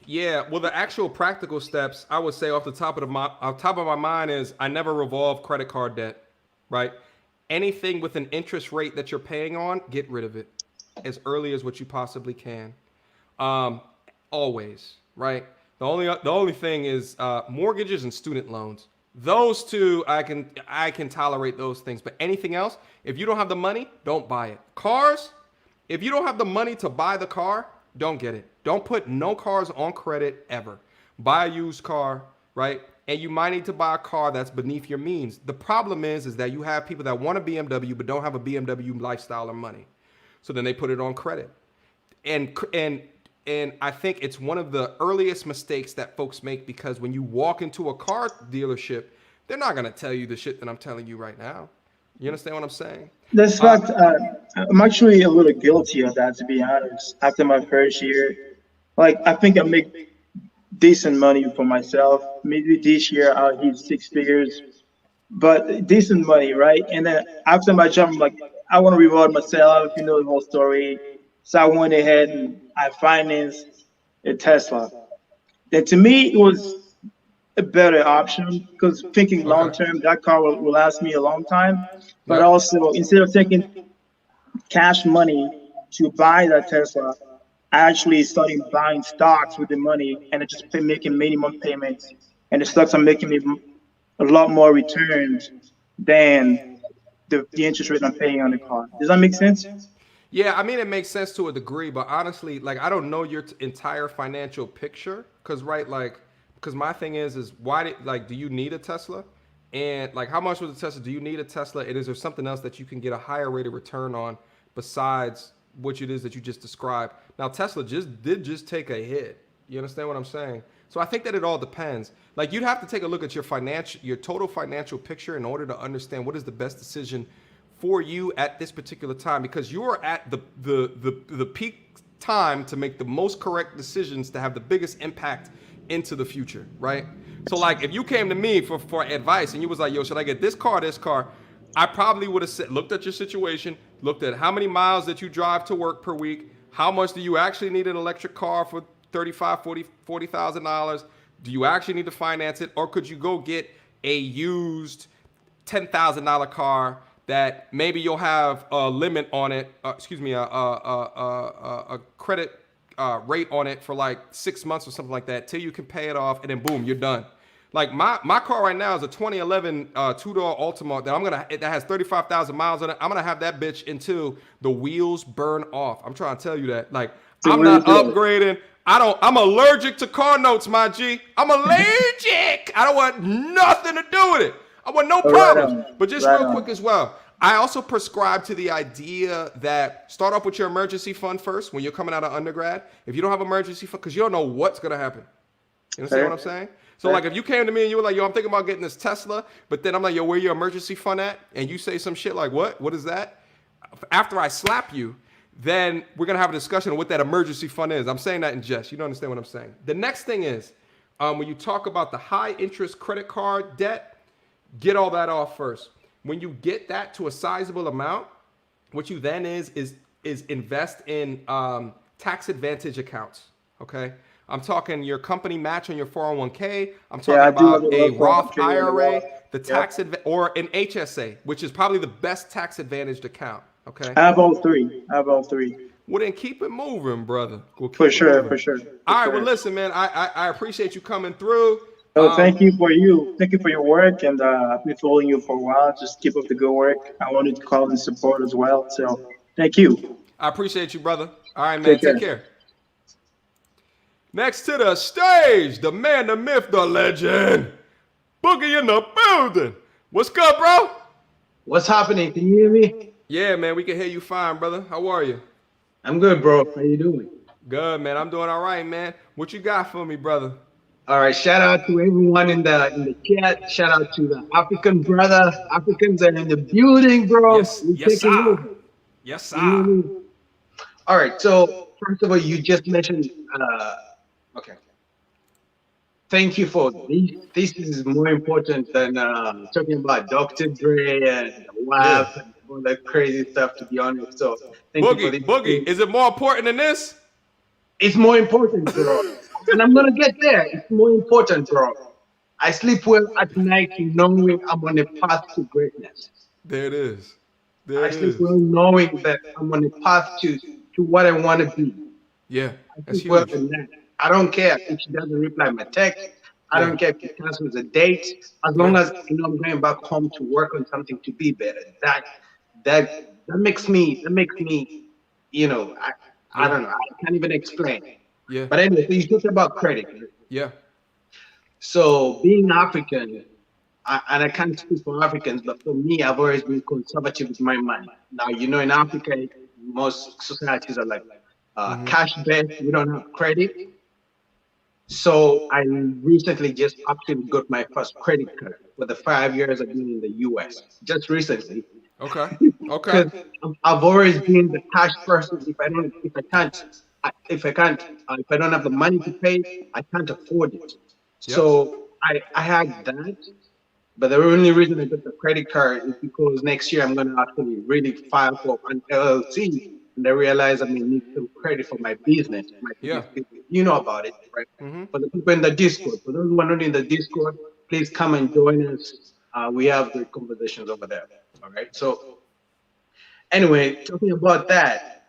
Yeah, well, the actual practical steps I would say off top of my mind is I never revolve credit card debt, right? Anything with an interest rate that you're paying on, get rid of it as early as what you possibly can. Um, Always, right? The only thing is mortgages and student loans. Those two I can tolerate those things, but anything else, if you don't have the money, don't buy it. Cars, if you don't have the money to buy the car, don't get it. Don't put no cars on credit ever. Buy a used car, right? And you might need to buy a car that's beneath your means. The problem is that you have people that want a BMW but don't have a BMW lifestyle or money. So then they put it on credit. And I think it's one of the earliest mistakes that folks make, because when you walk into a car dealership, they're not going to tell you the shit that I'm telling you right now. You understand what I'm saying? That's fact. I'm actually a little guilty of that, to be honest. After my first year, like I think I make decent money for myself. Maybe this year I'll hit six figures, but decent money, right? And then after my job, I'm like, I want to reward myself. You know the whole story. So I went ahead and I financed a Tesla. And to me, it was a better option because thinking long Okay. term, that car will last me a long time. But Yep. also, instead of taking cash money to buy that Tesla, I actually started buying stocks with the money, and I just making minimum payments. And the stocks are making me a lot more returns than the interest rate I'm paying on the car. Does that make sense? Yeah, I mean, it makes sense to a degree, but honestly, like, I don't know your entire financial picture, because because my thing is do you need a Tesla? And like, how much was a Tesla? Do you need a Tesla? And is there something else that you can get a higher rate of return on besides what it is that you just described? Now, Tesla did take a hit. You understand what I'm saying? So I think that it all depends. Like, you'd have to take a look at your total financial picture in order to understand what is the best decision for you at this particular time, because you're at the peak time to make the most correct decisions to have the biggest impact into the future, right? So like if you came to me for advice and you was like, yo, should I get this car, this car? I probably would have looked at your situation, looked at how many miles that you drive to work per week, how much do you actually need an electric car for $35,000, $40,000? Do you actually need to finance it, or could you go get a used $10,000 car that maybe you'll have a limit on it? A credit rate on it for like 6 months or something like that till you can pay it off, and then boom, you're done. Like my car right now is a 2011 two-door Altima that has 35,000 miles on it. I'm gonna have that bitch until the wheels burn off. I'm trying to tell you that. Like I'm not upgrading. I'm allergic to car notes, my G. I'm allergic. I don't want nothing to do with it. I want no problems. But just real quick as well, I also prescribe to the idea that start off with your emergency fund first when you're coming out of undergrad. If you don't have emergency fund, because you don't know what's gonna happen. You understand what I'm saying? So like if you came to me and you were like, yo, I'm thinking about getting this Tesla, but then I'm like, yo, where your emergency fund at? And you say some shit like, what? What is that? After I slap you, then we're going to have a discussion of what that emergency fund is. I'm saying that in jest. You don't understand what I'm saying. The next thing is when you talk about the high interest credit card debt, get all that off first. When you get that to a sizable amount, what you then is invest in tax advantage accounts, okay? I'm talking your company match on your 401k. I'm talking about a Roth IRA, the tax or an HSA, which is probably the best tax advantaged account. Okay. I have all three. Well, then keep it moving, brother. For sure. All right. Well, listen, man. I appreciate you coming through. Thank you for your work, and I've been following you for a while. Just keep up the good work. I wanted to call and support as well. So thank you. I appreciate you, brother. All right, man. Take care. Next to the stage, the man, the myth, the legend, Boogie in the building. What's good, bro? What's happening? Can you hear me? Yeah, man, we can hear you fine, brother. How are you? I'm good, bro. How you doing? Good, man. I'm doing all right, man. What you got for me, brother? All right. Shout out to everyone in the chat. Shout out to the African brother. Africans are in the building, bro. Yes, sir. Yes, sir. All right. So first of all, you just mentioned. Okay. Thank you for this. This is more important than talking about Dr. Dre and WAP and all that crazy stuff, to be honest. So thank you for this. Boogie, is it more important than this? It's more important, bro. And I'm gonna get there. It's more important, bro. I sleep well at night knowing I'm on a path to greatness. There it is. I sleep well knowing that I'm on a path to what I want to be. Yeah, that's huge. I don't care if she doesn't reply my text. I don't care if she cancels a date. As long as I'm going back home to work on something to be better. That makes me. I don't know. I can't even explain. Yeah. But anyway, so you talked about credit. Yeah. So being African, and I can't speak for Africans, but for me, I've always been conservative with my money. Now, in Africa, most societies are like cash-based. We don't have credit. So I recently just actually got my first credit card for the 5 years I've been in the US. Just recently. Okay. Because I've always been the cash person. If I don't have the money to pay, I can't afford it. Yep. So I had that, but the only reason I got the credit card is because next year I'm going to actually really file for an LLC, and I realize I may need some credit for my business. You know about it, right? Mm-hmm. For the people in the Discord, for those who are not in the Discord, please come and join us. We have great conversations over there. All right. So anyway, talking about that,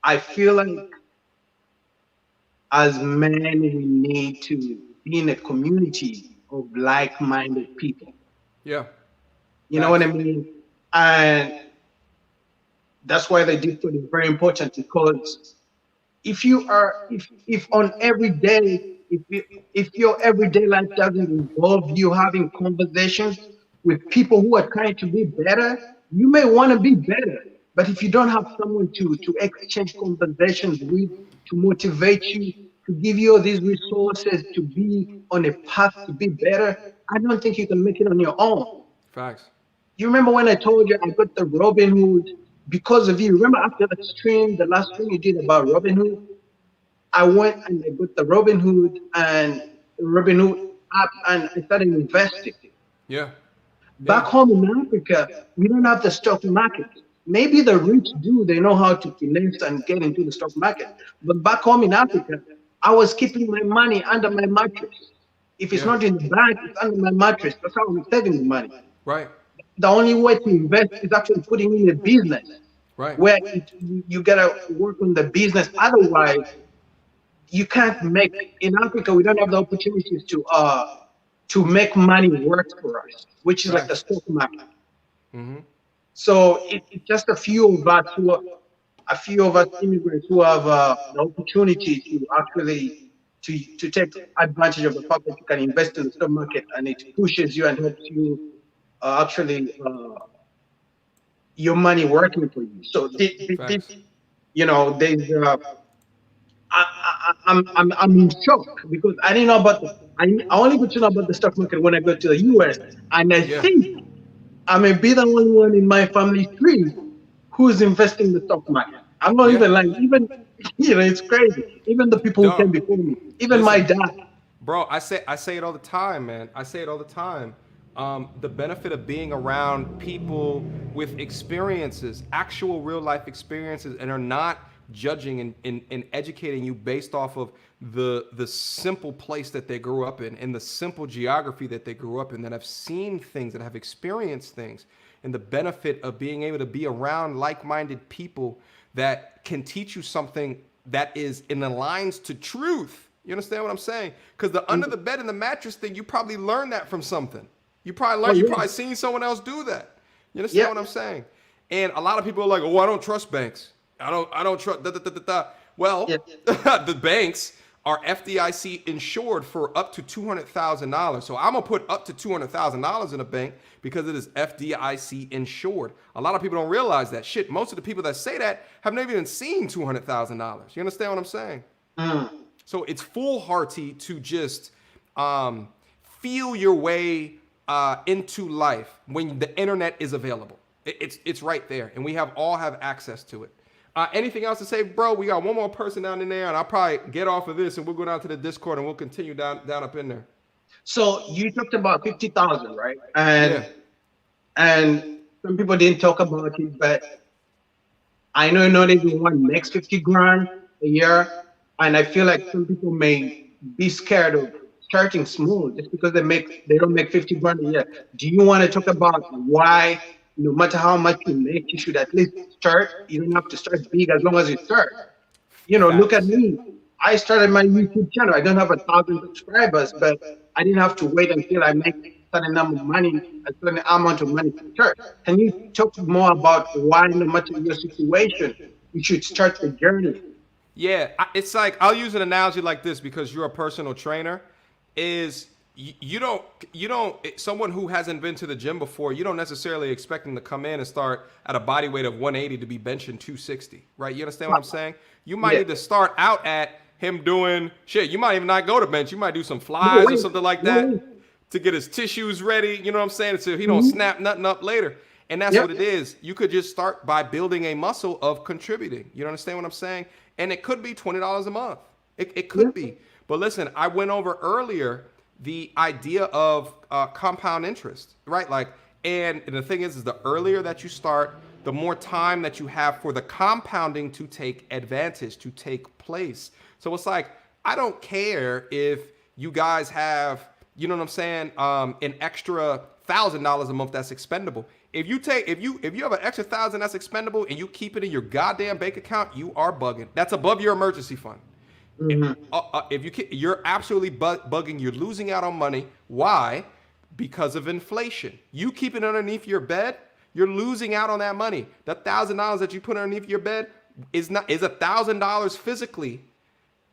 I feel like as men, we need to be in a community of like-minded people. Yeah. You know what I mean? And that's why the Discord is very important, because if on every day, if your everyday life doesn't involve you having conversations with people who are trying to be better, you may want to be better. But if you don't have someone to exchange conversations with, to motivate you, to give you all these resources to be on a path to be better, I don't think you can make it on your own. Facts. You remember when I told you I got the Robinhood because of you? Remember after the last stream you did about Robinhood? I went and I got the Robinhood, and Robinhood up and I started investing. Yeah. Back home in Africa, we don't have the stock market. Maybe the rich do, they know how to finance and get into the stock market. But back home in Africa, I was keeping my money under my mattress. If it's Yeah. not in the bank, it's under my mattress. That's how I'm saving the money. Right. The only way to invest is actually putting in a business Right. where you gotta work on the business. Otherwise, you can't make in Africa. We don't have the opportunities to make money work for us, which is like the Facts. stock market. Mm-hmm. So it's just a few of us immigrants who have the opportunity to actually to take advantage of the fact that you can invest in the stock market and it pushes you and helps you actually your money working for you. So Facts. there's I'm in shock because I didn't know about I only got to know about the stock market when I got to the US, and I Yeah. think I may be the only one in my family tree who's investing in the stock market. I'm not Yeah. even lying. Even it's crazy. Even the people who came Dog. before me, even my Listen, dad. bro, I say it all the time, man. I say it all the time. The benefit of being around people with experiences, actual real life experiences, and are not judging and educating you based off of the simple place that they grew up in and the simple geography that they grew up in, that have seen things, that have experienced things, and the benefit of being able to be around like-minded people that can teach you something that is in aligns to truth. You understand what I'm saying? Because the under the bed and the mattress thing, you probably learned that from something. You probably learned, you probably seen someone else do that. You understand what I'm saying? And a lot of people are like, oh, I don't trust banks. I don't trust da, da, da, da, da. Well, the banks are FDIC insured for up to $200,000. So I'm gonna put up to $200,000 in a bank because it is FDIC insured. A lot of people don't realize that. Shit, most of the people that say that have never even seen $200,000. You understand what I'm saying? So it's foolhardy to just feel your way into life when the internet is available. It's right there, and we all have access to it. Anything else to say, bro? We got one more person down in there, and I'll probably get off of this, and we'll go down to the Discord, and we'll continue down up in there. So you talked about 50,000, right? Yeah. And some people didn't talk about it, but I know not everyone makes 50 grand a year, and I feel like some people may be scared of starting small just because they don't make 50 grand a year. Do you want to talk about why, no matter how much you make, you should at least start? You don't have to start big as long as you start. Look at me. I started my YouTube channel. I don't have 1,000 subscribers, but I didn't have to wait until I make a certain amount of money, a certain amount of money to start. Can you talk more about why, no matter your situation, you should start the journey? Yeah, it's like, I'll use an analogy like this because you're a personal trainer. Is you don't someone who hasn't been to the gym before, you don't necessarily expect them to come in and start at a body weight of 180 to be benching 260, right? You understand what I'm saying? You might need to start out at him doing shit. You might even not go to bench. You might do some flies or something like that to get his tissues ready. You know what I'm saying? So he don't snap nothing up later. And that's what it is. You could just start by building a muscle of contributing. You understand what I'm saying? And it could be $20 a month. It could be. But listen, I went over earlier the idea of compound interest, right? And the thing is the earlier that you start, the more time that you have for the compounding to take advantage, to take place. So it's like, I don't care if you guys have, you know what I'm saying, an extra $1,000 a month that's expendable. If you have an extra 1,000 that's expendable and you keep it in your goddamn bank account, you are bugging. That's above your emergency fund. If you're absolutely bugging, you're losing out on money. Why? Because of inflation. You keep it underneath your bed, you're losing out on that money. That $1,000 that you put underneath your bed is $1,000 physically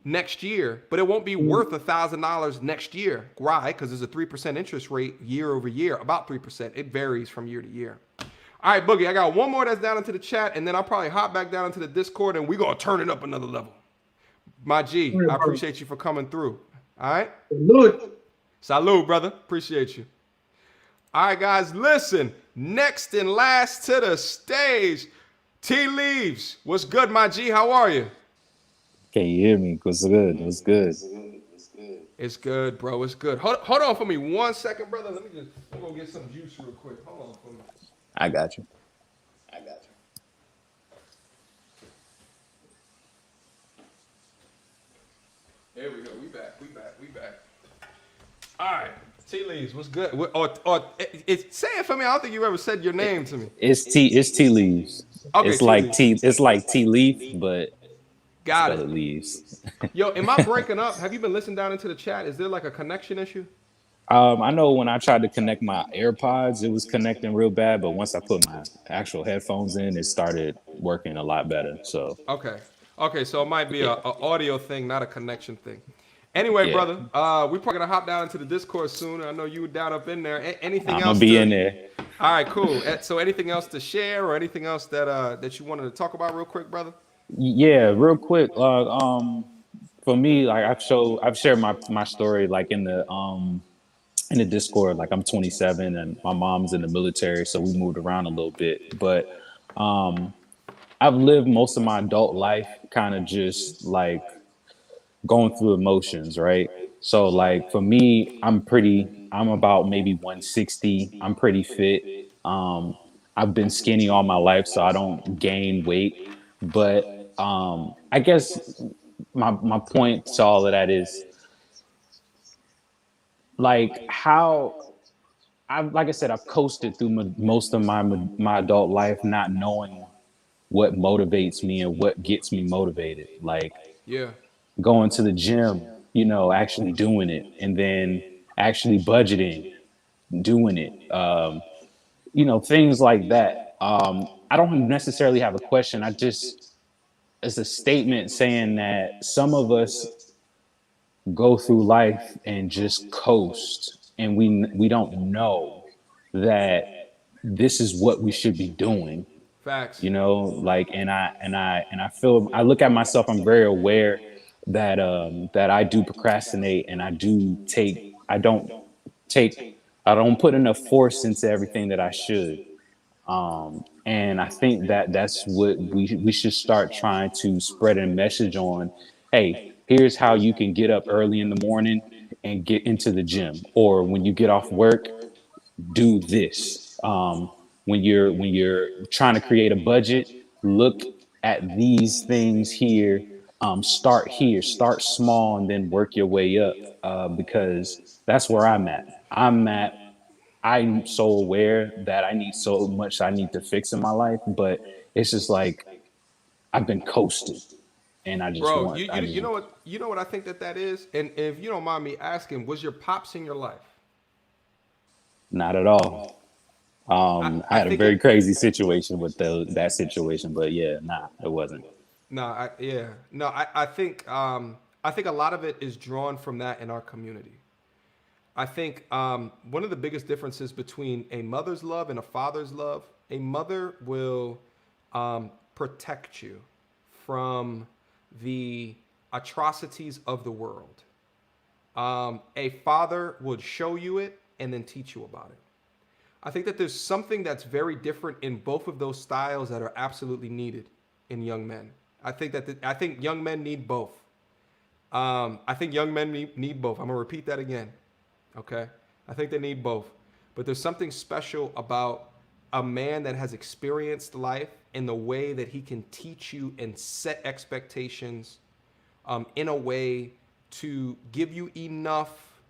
next year, but it won't be worth $1,000 next year. Why? Because there's a 3% interest rate year over year, about 3%. It varies from year to year. All right, Boogie, I got one more that's down into the chat, and then I'll probably hop back down into the Discord, and we're going to turn it up another level. My G, I appreciate you for coming through. All right? Salud, brother. Appreciate you. All right, guys, listen. Next and last to the stage, T Leaves. What's good, my G? How are you? Can you hear me? What's good? What's good? It's good, bro. It's good. Hold on for me 1 second, brother. I'm gonna get some juice real quick. Hold on for me. I got you. There we go. We back. All right. Tea Leaves, what's good? Say it for me. I don't think you ever said your name to me. It's tea leaves. Okay, it's tea like leaves. it's like tea leaf, but Got spell it. it leaves. Yo, am I breaking up? Have you been listening down into the chat? Is there like a connection issue? I know when I tried to connect my AirPods, it was connecting real bad, but once I put my actual headphones in, it started working a lot better. So Okay, so it might be yeah, a audio thing, not a connection thing. Anyway, yeah, brother, we're probably gonna hop down into the Discord soon. I know you were down up in there. Anything I'm else gonna be to? in there. All right, cool. So anything else to share or anything else that you wanted to talk about real quick, brother? Yeah, real quick. For me, like I've shared my story like in the Discord. Like I'm 27 and my mom's in the military, so we moved around a little bit. But I've lived most of my adult life kind of just like going through emotions, right? So like for me, I'm about maybe 160. I'm pretty fit. I've been skinny all my life, so I don't gain weight. But I guess my point to all of that is like how like I said, I've coasted through most of my adult life, not knowing what motivates me and what gets me motivated. Like Yeah. going to the gym, actually doing it, and then actually budgeting, doing it, things like that. I don't necessarily have a question. It's a statement saying that some of us go through life and just coast, and we don't know that this is what we should be doing. Facts. Like, and I feel, I look at myself, I'm very aware that I do procrastinate, and I don't put enough force into everything that I should. And I think that that's what we should start trying to spread a message on. Hey, here's how you can get up early in the morning and get into the gym, or when you get off work, do this. When you're trying to create a budget, look at these things here. Start here, start small, and then work your way up. Because that's where I'm so aware that I need so much I need to fix in my life, but it's just like I've been coasted, and Bro, you know what I think that is? And if you don't mind me asking, was your pops in your life? not at all. I I had a think very it crazy situation with that situation, but yeah, nah, it wasn't. No, I think a lot of it is drawn from that in our community. I think one of the biggest differences between a mother's love and a father's love, a mother will protect you from the atrocities of the world. A father would show you it and then teach you about it. I think that there's something that's very different in both of those styles that are absolutely needed in young men. I think young men need both. I think young men need both. I'm gonna repeat that again. Okay, I think they need both. But there's something special about a man that has experienced life in the way that he can teach you and set expectations in a way to give you enough,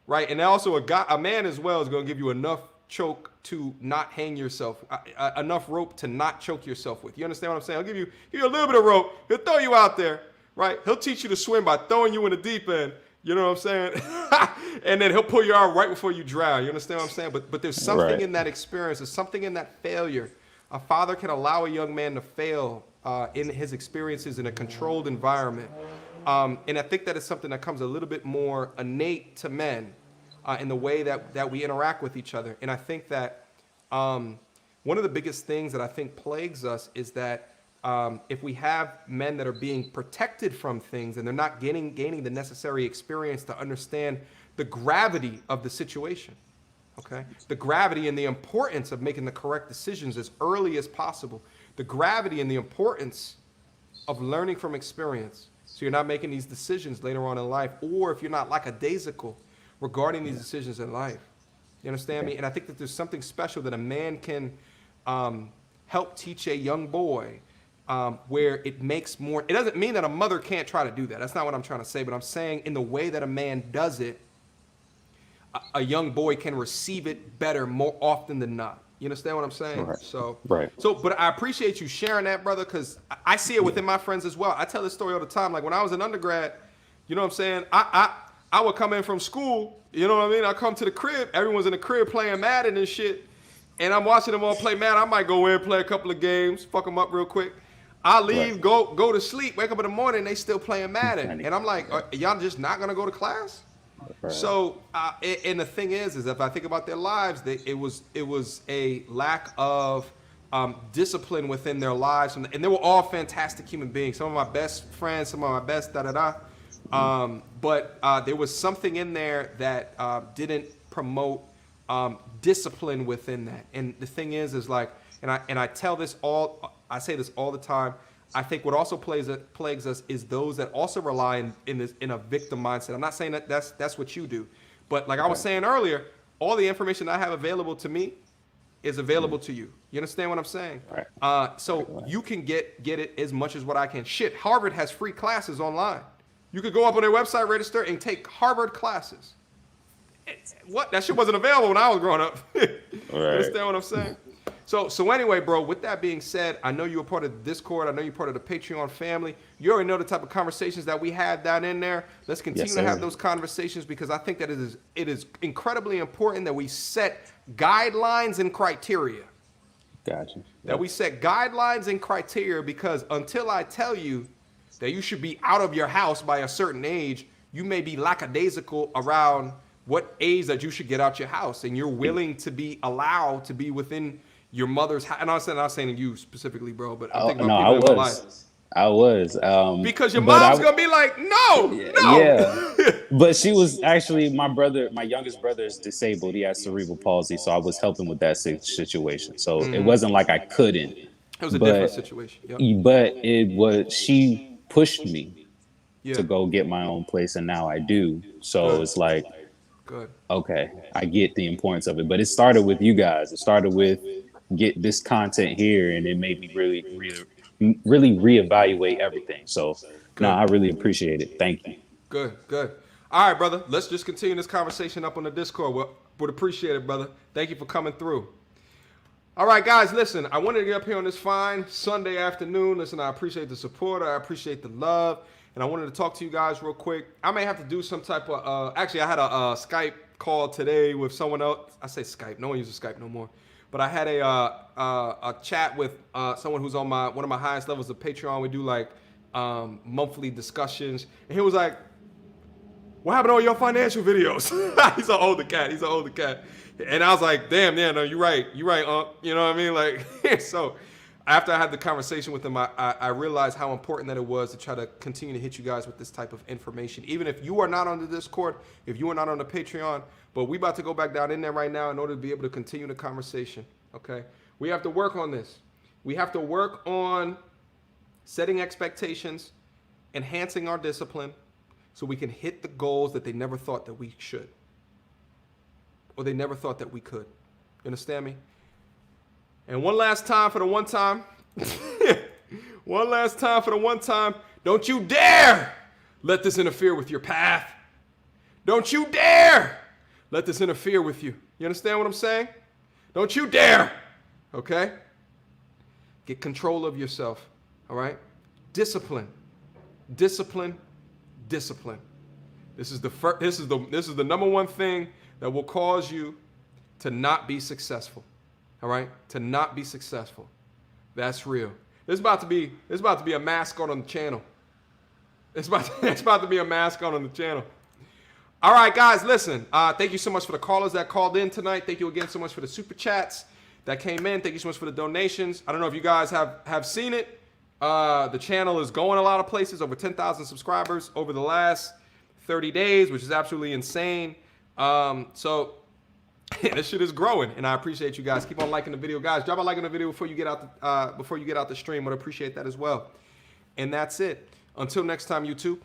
right? And also a man as well is going to give you enough choke to not hang yourself, enough rope to not choke yourself with. You understand what I'm saying? I'll give you a little bit of rope. He'll throw you out there, right? He'll teach you to swim by throwing you in the deep end. You know what I'm saying? And then he'll pull you out right before you drown. You understand what I'm saying? But there's something Right. in that experience. There's something in that failure. A father can allow a young man to fail in his experiences in a controlled environment. And I think that is something that comes a little bit more innate to men in the way that we interact with each other. And I think that one of the biggest things that I think plagues us is that if we have men that are being protected from things and they're not gaining the necessary experience to understand the gravity of the situation, okay? The gravity and the importance of making the correct decisions as early as possible. The gravity and the importance of learning from experience. So you're not making these decisions later on in life, or if you're not lackadaisical regarding these decisions in life. You understand me? And I think that there's something special that a man can help teach a young boy where it makes more. It doesn't mean that a mother can't try to do that. That's not what I'm trying to say. But I'm saying in the way that a man does it, a young boy can receive it better more often than not. You understand what I'm saying? Right. So, Right. But I appreciate you sharing that, brother, because I see it within my friends as well. I tell this story all the time. Like when I was an undergrad, you know what I'm saying? I would come in from school, you know what I mean? I come to the crib, everyone's in the crib playing Madden and shit, and I'm watching them all play Madden. I might go in, play a couple of games, fuck them up real quick. I leave, Right. go to sleep, wake up in the morning, they still playing Madden. And I'm like, are y'all just not gonna go to class? Right. So, and the thing is if I think about their lives, it was a lack of discipline within their lives, and they were all fantastic human beings. Some of my best friends, some of my best but there was something in there that didn't promote discipline within that. And the thing is like, and I say this all the time. I think what also plagues us is those that also rely in a victim mindset. I'm not saying that that's what you do, but like I was saying earlier, all the information I have available to me is available to you. You understand what I'm saying? Right. So you can get it as much as what I can. Shit, Harvard has free classes online. You could go up on their website, register, and take Harvard classes. What? That shit wasn't available when I was growing up. You understand what I'm saying? So anyway, bro, with that being said, I know you're a part of the Discord. I know you're part of the Patreon family. You already know the type of conversations that we had down in there. Let's continue to have those conversations, because I think that it is incredibly important that we set guidelines and criteria. Gotcha. That we set guidelines and criteria, because until I tell you that you should be out of your house by a certain age, you may be lackadaisical around what age that you should get out your house, and you're willing to be allowed to be within your mother's house. And I'm not saying to you specifically, bro, but I'm thinking about people in my life. I was. Because your mom's gonna be like, no. Yeah. But she was actually, my youngest brother is disabled. He has cerebral palsy, so I was helping with that situation. So it wasn't like I couldn't. It was a different situation. Yep. But she pushed me to go get my own place, and now I do. So it's like, okay, I get the importance of it. But it started with you guys. It started with get this content here, and it made me really reevaluate everything. So I really appreciate it. Thank you. Good. All right, brother. Let's just continue this conversation up on the Discord. Would appreciate it, brother. Thank you for coming through. All right, guys, listen, I wanted to get up here on this fine Sunday afternoon. Listen, I appreciate the support. I appreciate the love. And I wanted to talk to you guys real quick. I may have to do some type of, actually, I had a Skype call today with someone else. I say Skype. No one uses Skype no more. But I had a chat with someone who's on one of my highest levels of Patreon. We do like monthly discussions. And he was like, what happened to all your financial videos? He's an older cat. And I was like, damn, yeah, no, you're right. You know what I mean? Like, so after I had the conversation with him, I realized how important that it was to try to continue to hit you guys with this type of information. Even if you are not on the Discord, if you are not on the Patreon, but we about to go back down in there right now in order to be able to continue the conversation, okay? We have to work on this. We have to work on setting expectations, enhancing our discipline, so we can hit the goals that they never thought that we should, or they never thought that we could. You understand me? And one last time for the one time. Don't you dare let this interfere with your path. Don't you dare let this interfere with you. You understand what I'm saying? Don't you dare. Okay? Get control of yourself. All right? Discipline. This is the number one thing that will cause you to not be successful. All right? To not be successful. That's real. There's about to be a mascot on the channel. It's about to be a mascot on the channel. All right, guys, listen. Thank you so much for the callers that called in tonight. Thank you again so much for the super chats that came in. Thank you so much for the donations. I don't know if you guys have seen it. The channel is going a lot of places, over 10,000 subscribers over the last 30 days, which is absolutely insane. So this shit is growing, and I appreciate you guys. Keep on liking the video, guys. Drop a like on the video before you get out the stream. Would appreciate that as well. And that's it. Until next time, YouTube.